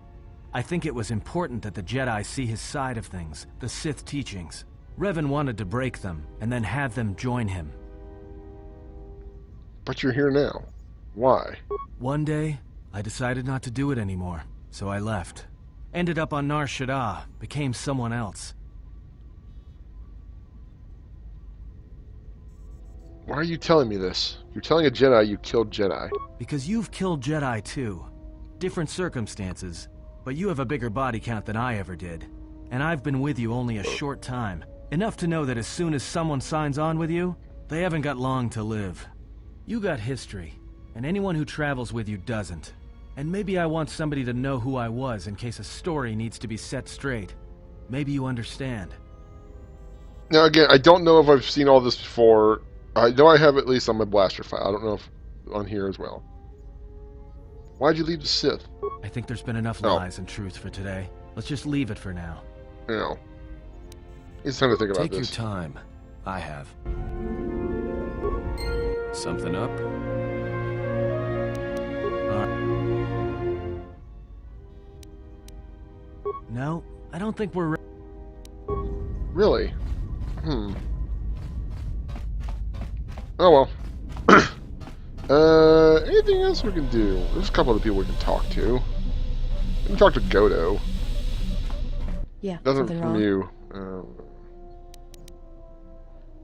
H: I think it was important that the Jedi see his side of things, the Sith teachings. Revan wanted to break them, and then have them join him.
A: But you're here now. Why?
H: One day, I decided not to do it anymore, so I left. Ended up on Nar Shaddaa, became someone else.
A: Why are you telling me this? You're telling a Jedi you killed Jedi.
H: Because you've killed Jedi too. Different circumstances, but you have a bigger body count than I ever did. And I've been with you only a short time. Enough to know that as soon as someone signs on with you, they haven't got long to live. You got history, and anyone who travels with you doesn't. And maybe I want somebody to know who I was in case a story needs to be set straight. Maybe you understand.
A: Now again, I don't know if I've seen all this before. I know I have at least on my blaster file. I don't know if on here as well. Why'd you leave the Sith?
H: I think there's been enough lies and truth for today. Let's just leave it for now.
A: You know, it's time to think about
J: Take
A: this.
J: your time. I have. Something up?
H: No, I don't think we're
A: Really? Oh well. Anything else we can do? There's a couple other people we can talk to. We can talk to Godo.
B: Yeah,
A: Nothing
B: something
A: from
B: wrong.
A: you.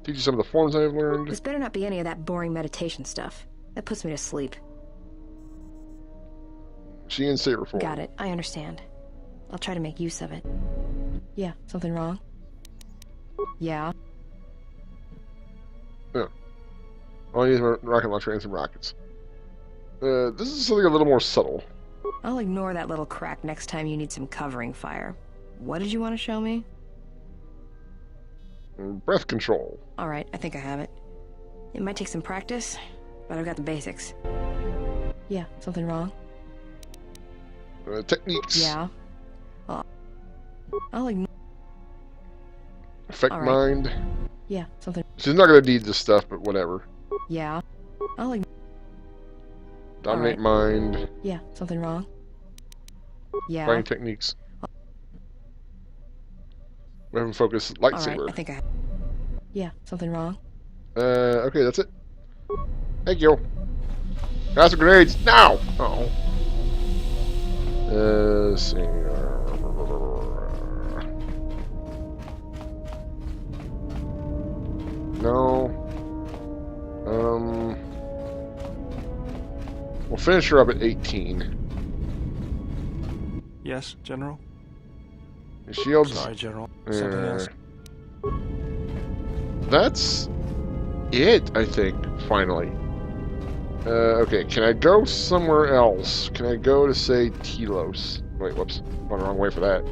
A: Teach you some of the forms I've learned.
B: This better not be any of that boring meditation stuff. That puts me to sleep.
A: She and Saber form.
B: Got it. I understand. I'll try to make use of it. Yeah, something wrong? Yeah.
A: Yeah. I'll use my rocket launcher and some rockets. This is something a little more subtle.
B: I'll ignore that little crack next time you need some covering fire. What did you want to show me?
A: Breath control.
B: Alright, I think I have it. It might take some practice, but I've got the basics. Yeah, something wrong?
A: Techniques.
B: Yeah. I'll ignore...
A: Affect
B: All right.
A: mind.
B: Yeah, something...
A: She's not gonna need this stuff, but whatever.
B: Yeah. I'll ignore...
A: Dominate
B: All
A: mind.
B: Yeah, something wrong? Yeah.
A: Fighting techniques. Weapon focus.
B: Alright,
A: Lightsaber.
B: I think I... Yeah, something wrong?
A: Okay, that's it. Thank you. Faster grenades, now! Uh-oh. Let's see. No. We'll finish her up at 18.
D: Yes, General?
A: The shields.
D: Sorry, General. Something else.
A: That's it, I think, finally. Okay, can I go somewhere else? Can I go to, say, Telos? Wait, whoops. Went the wrong way for that.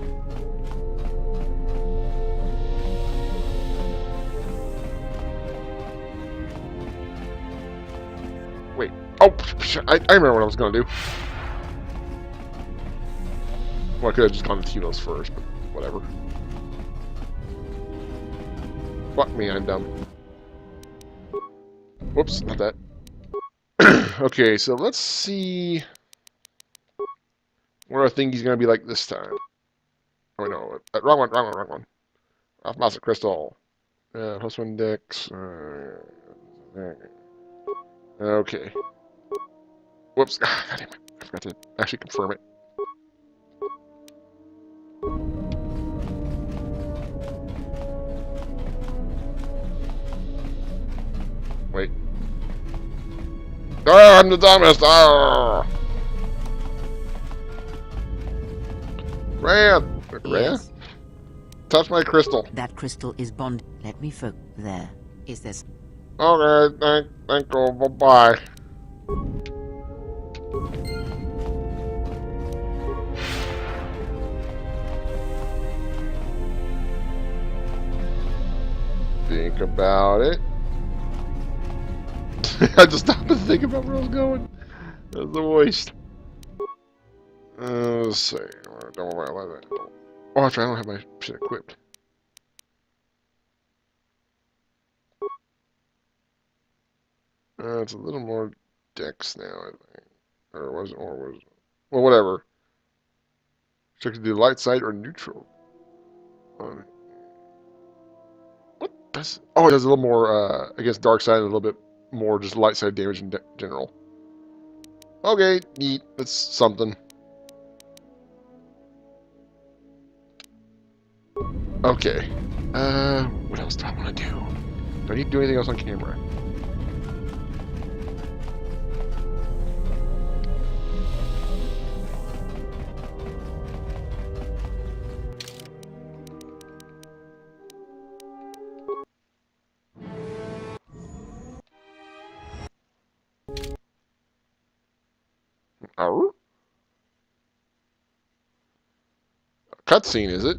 A: Wait. Oh, I remember what I was going to do. Well, I could have just gone to Telos first, but whatever. Fuck me, I'm dumb. Whoops, not that. Okay, so let's see what I think he's going to be like this time. Oh, no. Wrong one. Off Master Crystal. Hostman Dex. Okay. Whoops. God damn it. I forgot to actually confirm it. Wait. Ah, I'm the dumbest! Ah! Rhea! Rhea?
C: Yes.
A: Touch my crystal.
C: That crystal is bonded. Let me focus. There. Is this?
A: Okay, thank you. Bye-bye. Think about it. I just stopped to think about where I was going. That was a waste. Let's see. Don't worry about that. Oh, actually, I don't have my shit equipped. It's a little more dex now, I think. Or was it? Well, whatever. Check to do light side or neutral. What does? Oh, it does a little more against dark side, a little bit more just light side damage in general. Okay, neat. That's something. Okay. What else do I want to do? Do I need to do anything else on camera? Oh? A cutscene, is it?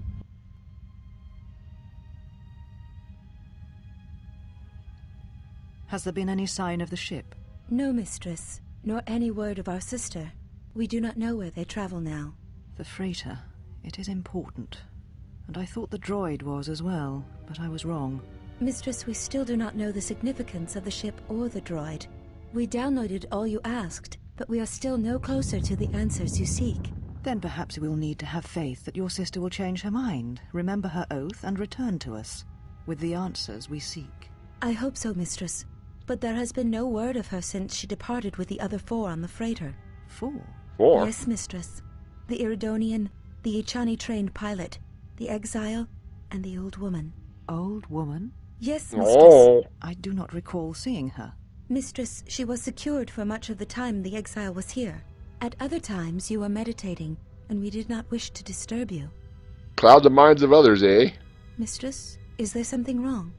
K: Has there been any sign of the ship?
L: No, mistress, nor any word of our sister. We do not know where they travel now.
K: The freighter. It is important. And I thought the droid was as well, but I was wrong.
L: Mistress, we still do not know the significance of the ship or the droid. We downloaded all you asked, but we are still no closer to the answers you seek.
K: Then perhaps we'll need to have faith that your sister will change her mind, remember her oath, and return to us with the answers we seek.
L: I hope so, mistress. But there has been no word of her since she departed with the other 4 on the freighter.
K: 4?
A: 4?
L: Yes, mistress. The Iridonian, the Ichani-trained pilot, the exile, and the old woman.
K: Old woman?
L: Yes, mistress.
A: Oh.
K: I do not recall seeing her.
L: Mistress, she was secured for much of the time the exile was here. At other times you were meditating, and we did not wish to disturb you.
A: Cloud the minds of others, eh?
L: Mistress, is there something wrong?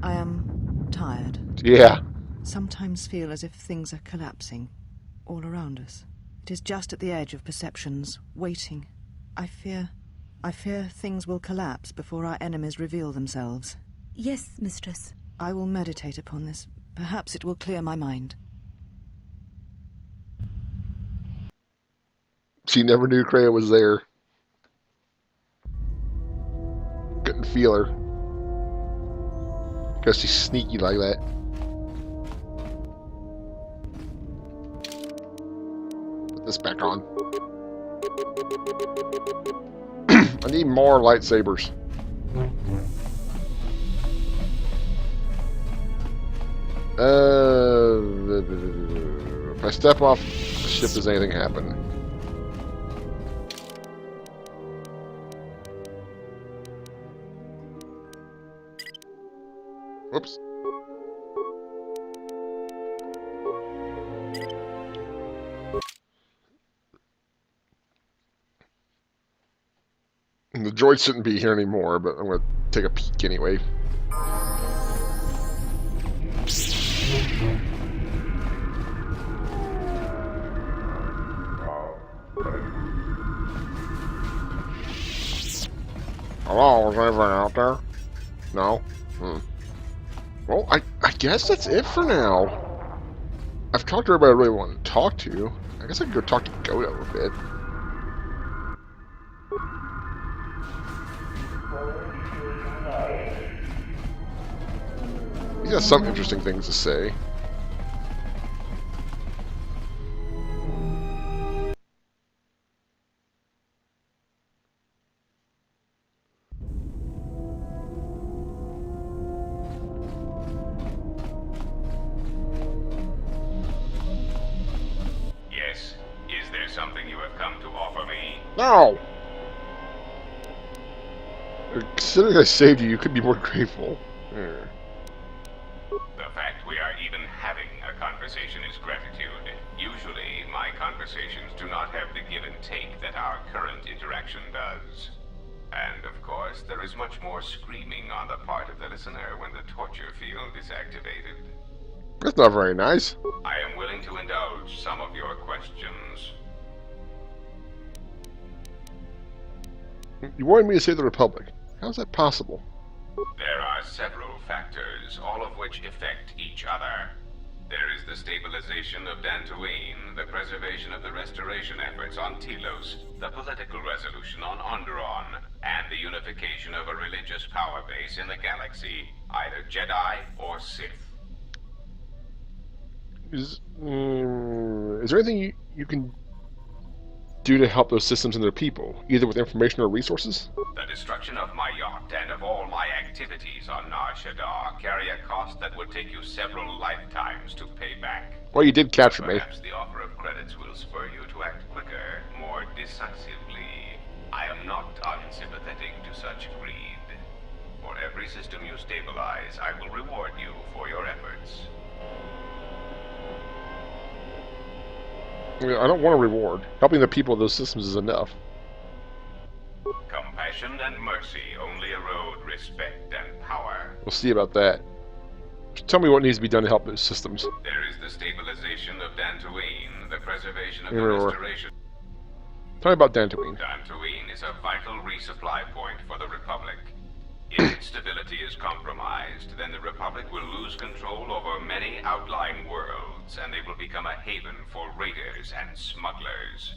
K: I am tired.
A: Yeah.
K: Sometimes feel as if things are collapsing all around us. It is just at the edge of perceptions, waiting. I fear things will collapse before our enemies reveal themselves.
L: Yes, mistress.
K: I will meditate upon this. Perhaps it will clear my mind.
A: She never knew Kreia was there. Couldn't feel her. Because she's sneaky like that. Put this back on. I need more lightsabers. If I step off the ship, does anything happen? Whoops. The droid shouldn't be here anymore, but I'm going to take a peek anyway. Hello, is anyone out there? No? Well, I guess that's it for now. I've talked to everybody I really want to talk to. I guess I could go talk to Godo a bit. He's got some interesting things to say.
F: Yes. Is there something you have come to offer me?
A: No! Considering I saved you, you could be more grateful.
F: The fact we are even having a conversation is gratitude. Use Usually, my conversations do not have the give and take that our current interaction does. And, of course, there is much more screaming on the part of the listener when the torture field is activated.
A: That's not very nice.
F: I am willing to indulge some of your questions.
A: You wanted me to save the Republic. How is that possible?
F: There are several factors, all of which affect each other. There is the stabilization of Dantooine, the preservation of the restoration efforts on Telos, the political resolution on Onderon, and the unification of a religious power base in the galaxy, either Jedi or Sith.
A: Is there anything you can do to help those systems and their people, either with information or resources?
F: The destruction of my yacht and of all my activities on Nar Shaddaa carry a cost that would take you several lifetimes to pay back.
A: Well, you did capture me.
F: Perhaps the offer of credits will spur you to act quicker, more decisively. I am not unsympathetic to such greed. For every system you stabilize, I will reward you for your efforts.
A: I don't want a reward. Helping the people of those systems is enough.
F: Compassion and mercy only erode respect and power.
A: We'll see about that. Just tell me what needs to be done to help those systems.
F: There is the stabilization of Dantooine, the preservation of the restoration.
A: Tell me about Dantooine.
F: Dantooine is a vital resupply point for the Republic. If its stability is compromised, then the Republic will lose control over many outlying worlds, and they will become a haven for raiders and smugglers.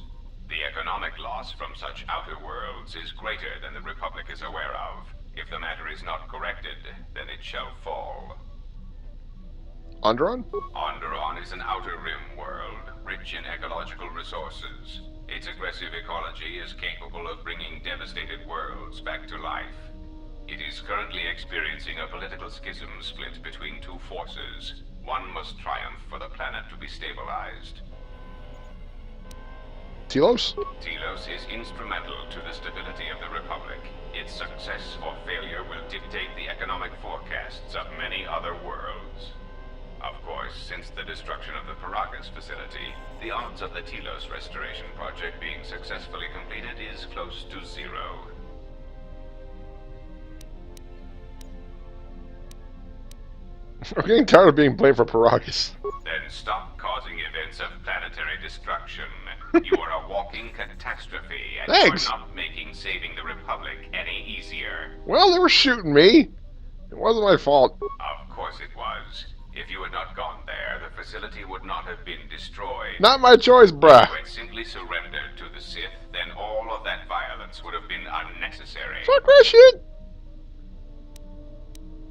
F: The economic loss from such outer worlds is greater than the Republic is aware of. If the matter is not corrected, then it shall fall.
A: Onderon?
F: Onderon is an outer rim world, rich in ecological resources. Its aggressive ecology is capable of bringing devastated worlds back to life. It is currently experiencing a political schism split between two forces. One must triumph for the planet to be stabilized.
A: Telos?
F: Telos is instrumental to the stability of the Republic. Its success or failure will dictate the economic forecasts of many other worlds. Of course, since the destruction of the Peragus facility, the odds of the Telos restoration project being successfully completed is close to zero.
A: I'm getting tired of being blamed for Peragus.
F: Then stop causing events of planetary destruction. You are a walking catastrophe, and
A: Thanks.
F: you are not making saving the Republic any easier.
A: Well, they were shooting me. It wasn't my fault.
F: Of course it was. If you had not gone there, the facility would not have been destroyed.
A: Not my choice, bruh.
F: If you had simply surrendered to the Sith, then all of that violence would have been unnecessary.
A: Fuck that shit.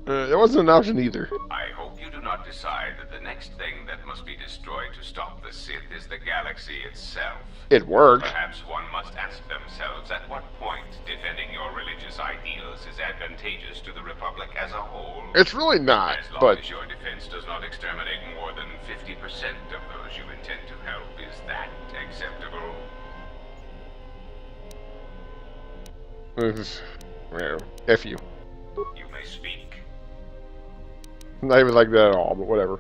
A: It wasn't an option either.
F: I hope you do not decide that the next thing that must be destroyed to stop the Sith is the galaxy itself.
A: It worked.
F: Perhaps one must ask themselves at what point defending your religious ideals is advantageous to the Republic as a whole.
A: It's really not,
F: as long
A: but
F: as your defense does not exterminate more than 50% of those you intend to help, is that acceptable?
A: Well, F you.
F: You may speak.
A: Not even like that at all, but whatever.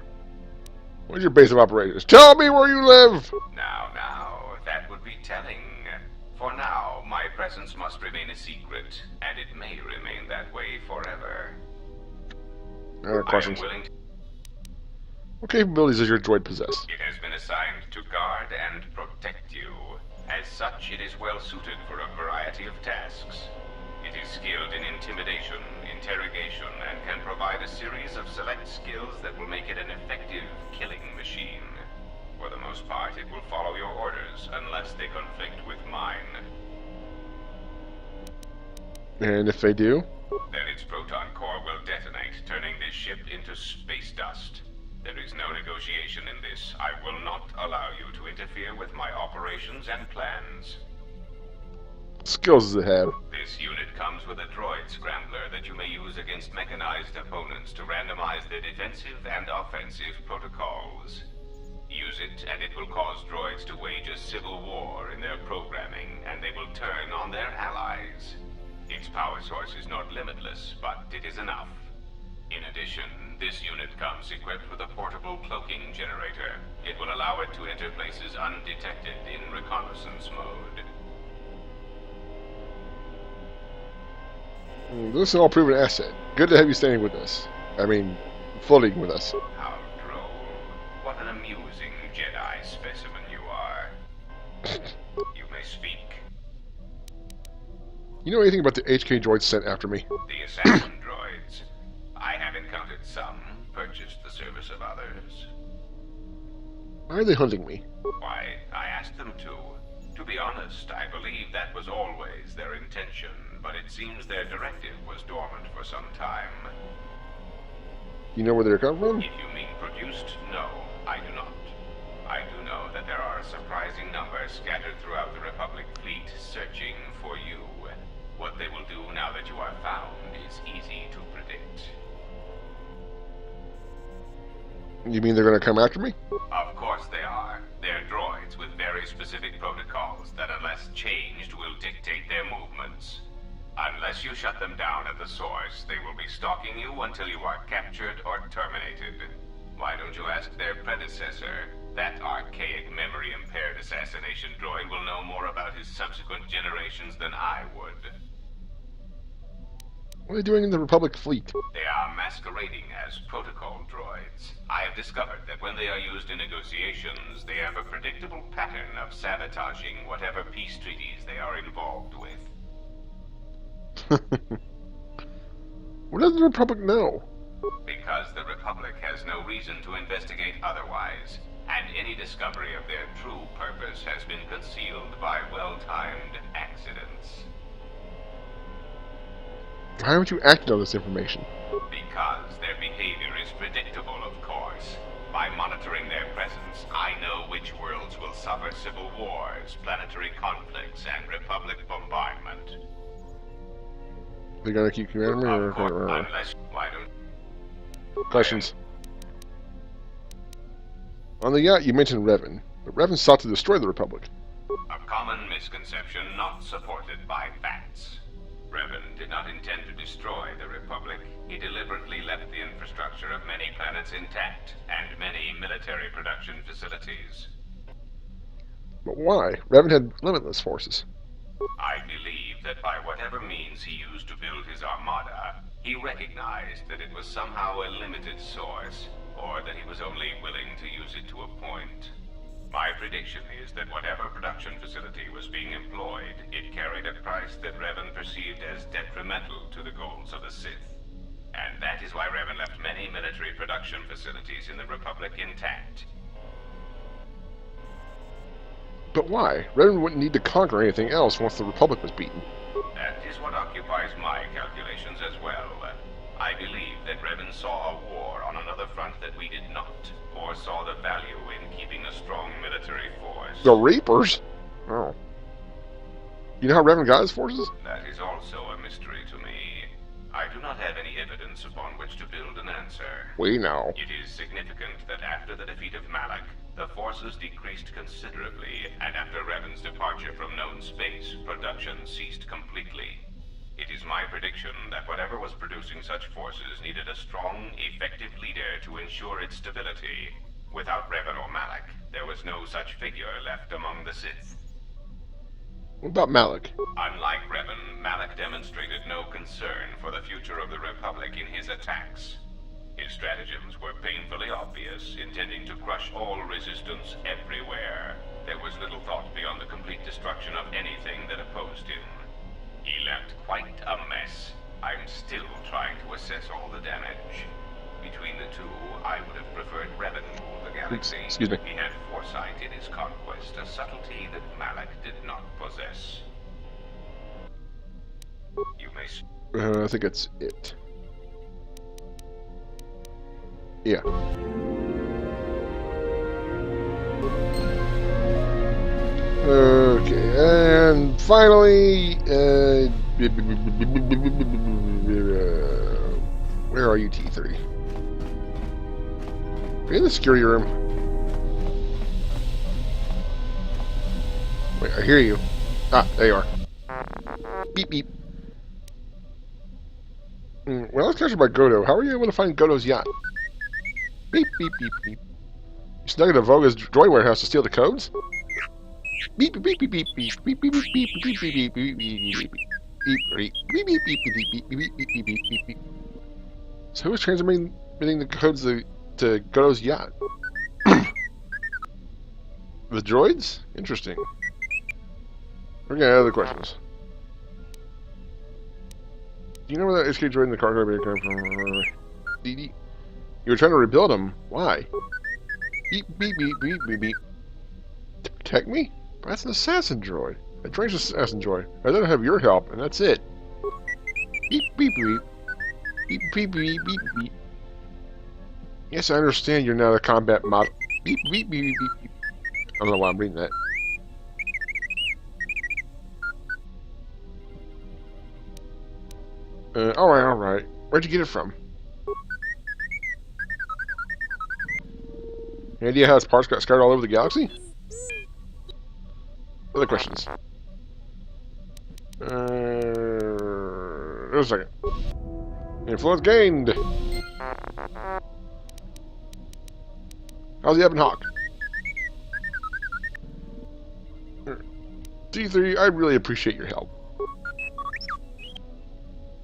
A: Where's your base of operations? Tell me where you live!
F: Now, that would be telling. For now, my presence must remain a secret, and it may remain that way forever.
A: Questions?
F: I am willing to...
A: What capabilities does your droid possess?
F: It has been assigned to guard and protect you. As such, it is well suited for a variety of tasks. It is skilled in intimidation, interrogation, and can provide a series of select skills that will make it an effective killing machine. For the most part, it will follow your orders, unless they conflict with mine.
A: And if they do?
F: Then its proton core will detonate, turning this ship into space dust. There is no negotiation in this. I will not allow you to interfere with my operations and plans.
A: What skills does it have?
F: This unit comes with a droid scrambler that you may use against mechanized opponents to randomize the defensive and offensive protocols. Use it, and it will cause droids to wage a civil war in their programming, and they will turn on their allies. Its power source is not limitless, but it is enough. In addition, this unit comes equipped with a portable cloaking generator. It will allow it to enter places undetected in reconnaissance mode.
A: This is an all-proven asset. Good to have you standing with us. I mean, floating with us.
F: How droll. What an amusing Jedi specimen you are. You may speak.
A: You know anything about the HK droids sent after me?
F: The assassin droids. I have encountered some, purchased the service of others.
A: Why are they hunting me?
F: Why, I asked them to. To be honest, I believe that was always their intention, but it seems their directive was dormant for some time.
A: You know where they're coming from?
F: If you mean produced, no, I do not. I do know that there are a surprising number scattered throughout the Republic fleet searching for you. What they will do now that you are found is easy to predict.
A: You mean they're going to come after me?
F: Of course they are. They're droids with very specific protocols that, unless changed, will dictate their movements. Unless you shut them down at the source, they will be stalking you until you are captured or terminated. Why don't you ask their predecessor? That archaic, memory-impaired assassination droid will know more about his subsequent generations than I would.
A: What are they doing in the Republic fleet?
F: They are masquerading as protocol droids. I have discovered that when they are used in negotiations, they have a predictable pattern of sabotaging whatever peace treaties they are involved with.
A: What does the Republic know?
F: Because the Republic has no reason to investigate otherwise, and any discovery of their true purpose has been concealed by well-timed accidents.
A: Why haven't you acted on this information?
F: Because their behavior is predictable, of course. By monitoring their presence, I know which worlds will suffer civil wars, planetary conflicts, and Republic bombardment.
A: They're gonna keep commanding me, or
F: unless why don't
A: questions? On the yacht, you mentioned Revan, but Revan sought to destroy the Republic.
F: A common misconception not supported by facts. Revan did not intend to destroy the Republic. He deliberately left the infrastructure of many planets intact, and many military production facilities.
A: But why? Revan had limitless forces.
F: I believe that by whatever means he used to build his armada, he recognized that it was somehow a limited source, or that he was only willing to use it to a point. My prediction is that whatever production facility was being employed, it carried a price that Revan perceived as detrimental to the goals of the Sith. And that is why Revan left many military production facilities in the Republic intact.
A: But why? Revan wouldn't need to conquer anything else once the Republic was beaten.
F: That is what occupies my calculations as well. I believe that Revan saw a war on another front that we did not, or saw the value in keeping a strong military force.
A: The Reapers? Oh. You know how Revan got his forces?
F: That is also a mystery to me. I do not have any evidence upon which to build an answer.
A: We know.
F: It is significant that after the defeat of Malak, the forces decreased considerably, and after Revan's departure from known space, production ceased completely. It is my prediction that whatever was producing such forces needed a strong, effective leader to ensure its stability. Without Revan or Malak, there was no such figure left among the Sith.
A: What about Malak?
F: Unlike Revan, Malak demonstrated no concern for the future of the Republic in his attacks. His stratagems were painfully obvious, intending to crush all resistance everywhere. There was little thought beyond the complete destruction of anything that opposed him. He left quite a mess. I'm still trying to assess all the damage. Between the two, I would have preferred Revan rule the galaxy.
A: Excuse me.
F: He had foresight in his conquest, a subtlety that Malak did not possess. You may...
A: I think it's it. Yeah. Okay, and finally, where are you, T3? Are you in the security room? Wait, I hear you. Ah, there you are. Beep, beep. Well, let's captured by Godo. How were you able to find Godo's yacht? Beep, beep, beep, beep. You snuck into Voga's droid warehouse to steal the codes? Beep, beep, beep, beep, beep, beep, beep, beep, beep, beep, beep, beep, beep, beep, beep, beep, beep, beep. So who was transmitting the codes to Godo's yacht? The droids? Interesting. We're gonna have other questions. Do you know where that HK droid in the cargo bay came from? You were trying to rebuild him. Why? Beep, beep, beep, beep, beep, beep. To protect me? But that's an assassin droid. A strange assassin droid. I don't have your help, and that's it. Beep, beep, beep. Beep, beep, beep, beep, beep. Yes, I understand you're not a combat model. Beep, beep, beep, beep, beep. I don't know why I'm reading that. Alright, alright. Where'd you get it from? Any idea how its parts got scattered all over the galaxy? Other questions? Wait a second. Influence gained! How's the Ebon Hawk? T3, I really appreciate your help.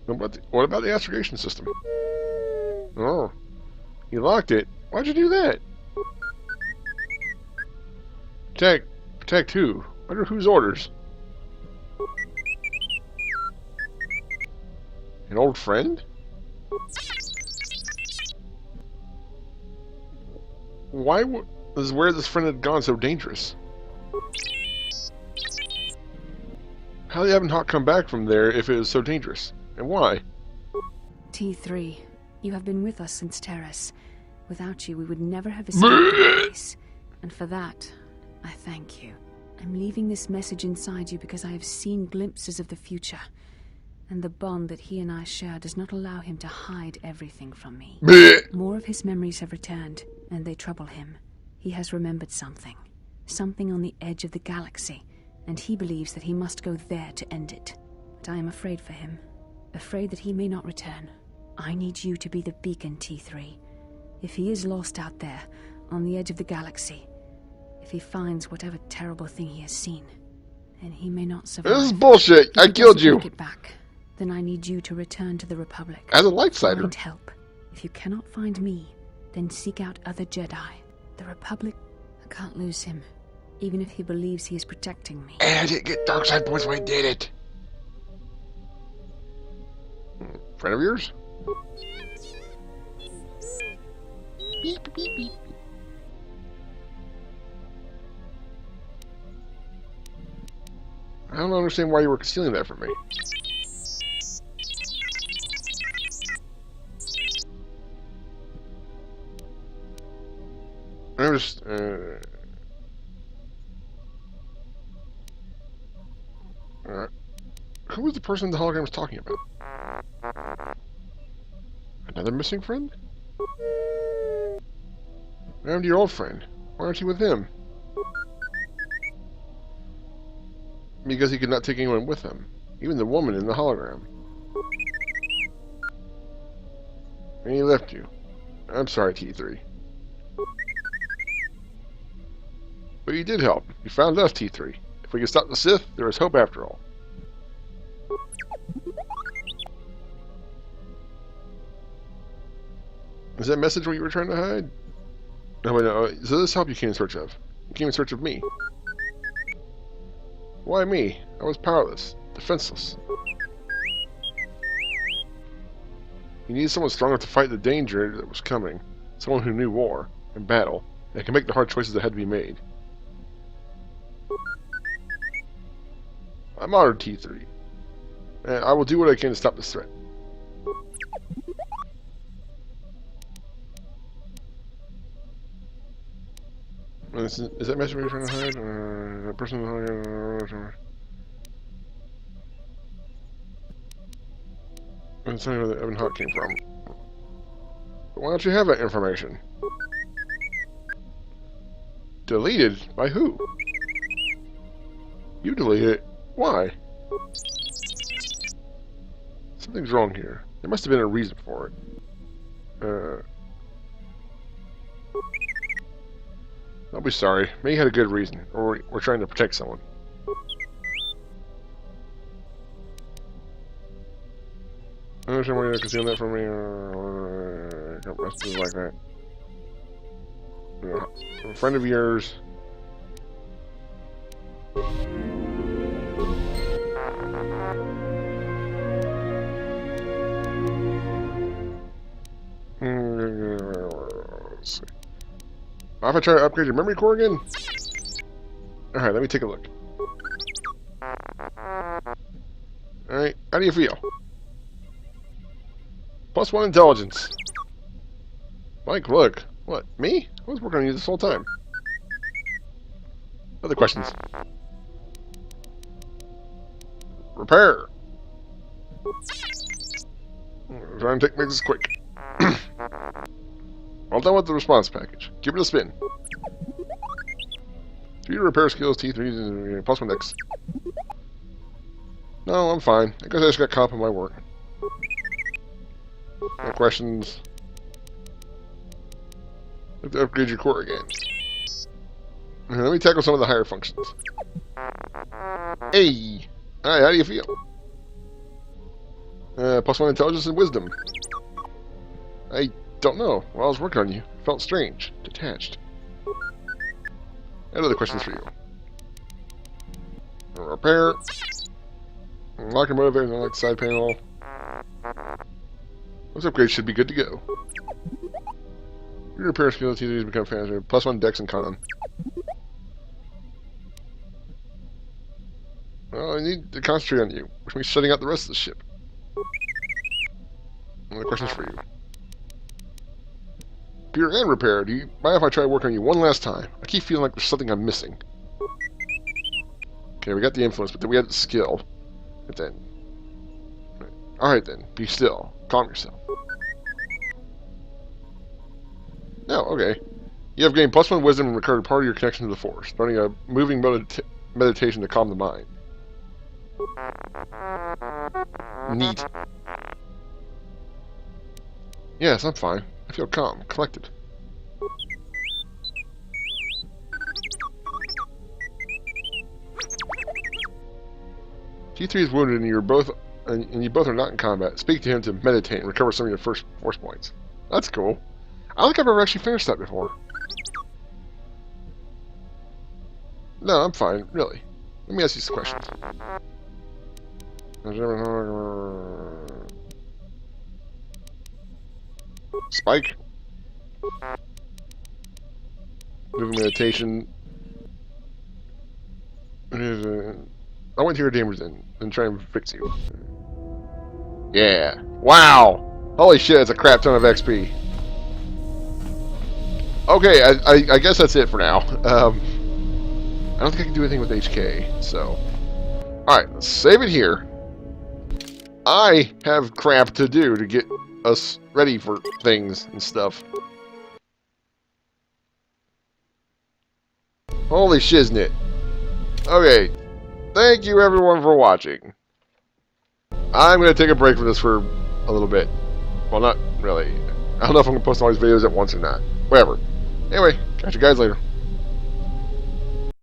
A: What about the astrogation system? Oh. You locked it? Why'd you do that? Protect who? Under whose orders? An old friend? Why was where this friend had gone so dangerous? How did Ebon Hawk come back from there if it was so dangerous? And why?
G: T3, you have been with us since Terrace. Without you, we would never have escaped the place. And for that, I thank you. I'm leaving this message inside you because I have seen glimpses of the future. And the bond that he and I share does not allow him to hide everything from me. More of his memories have returned, and they trouble him. He has remembered something. Something on the edge of the galaxy, and he believes that he must go there to end it. But I am afraid for him. Afraid that he may not return. I need you to be the beacon, T3. If he is lost out there, on the edge of the galaxy, if he finds whatever terrible thing he has seen, then he may not survive.
A: This is bullshit! I killed you!
G: Make it back, then I need you to return to the Republic.
A: As a lightsider.
G: Find help. If you cannot find me, then seek out other Jedi. The Republic, I can't lose him. Even if he believes he is protecting me.
A: And I didn't get dark side points when I did it. Friend of yours? Beep, beep, beep, beep. I don't understand why you were concealing that from me. I'm just, who was the person the hologram was talking about? Another missing friend? What happened to your old friend? Why aren't you with him? Because he could not take anyone with him. Even the woman in the hologram. And he left you. I'm sorry, T3. But you did help. You found us, T3. If we could stop the Sith, there is hope after all. Is that message what you were trying to hide? No, wait, no. So this help you came in search of? You came in search of me. Why me? I was powerless, defenseless. You needed someone strong enough to fight the danger that was coming. Someone who knew war and battle, and could make the hard choices that had to be made. I'm honored, T3. And I will do what I can to stop this threat. Is that message you're trying to hide? That person That's not where the Ebon Hawk came from. But why don't you have that information? Deleted? By who? You deleted it. Why? Something's wrong here. There must have been a reason for it. I'll be sorry. Maybe he had a good reason, or we're trying to protect someone. I don't understand why you're concealing that from me. Like that. A friend of yours. Let's see. If I try to upgrade your memory core again? Alright, let me take a look. Alright, how do you feel? +1 intelligence. Mike, look. What, me? I was working on you this whole time. Other questions? Repair. Try and make this quick. All done with the response package. Give it a spin. 3 repair skills, T3, +1 X. No, I'm fine. I guess I just got caught up in my work. No questions. Have to upgrade your core again. Let me tackle some of the higher functions. Hey! Alright, how do you feel? +1 intelligence and wisdom. I don't know. While I was working on you, it felt strange. Detached. I have other questions for you. Repair. Lock your motivator on the side panel. Those upgrades should be good to go. Your repair skills T3s become faster. +1 dex and con. Well, I need to concentrate on you, which means shutting out the rest of the ship. Other questions for you. Repair and repair. Do you mind if I try working on you one last time? I keep feeling like there's something I'm missing. Okay, we got the influence, but then we had the skill. But then... Alright then, be still. Calm yourself. No, okay. You have gained +1 wisdom and recovered part of your connection to the Force, starting a moving meditation to calm the mind. Neat. Yes, I'm fine. I feel calm, collected. T3 is wounded and you both are not in combat. Speak to him to meditate and recover some of your first force points. That's cool. I don't think I've ever actually finished that before. No, I'm fine, really. Let me ask you some questions. Spike. Moving meditation. I went to your Damer's Inn and try and fix you. Yeah. Wow! Holy shit, it's a crap ton of XP. Okay, I guess that's it for now. I don't think I can do anything with HK, so... Alright, let's save it here. I have crap to do to get us ready for things and stuff. Holy shiznit. Okay, thank you everyone for watching. I'm going to take a break from this for a little bit. Well, not really. I don't know if I'm going to post all these videos at once or not. Whatever. Anyway, catch you guys later.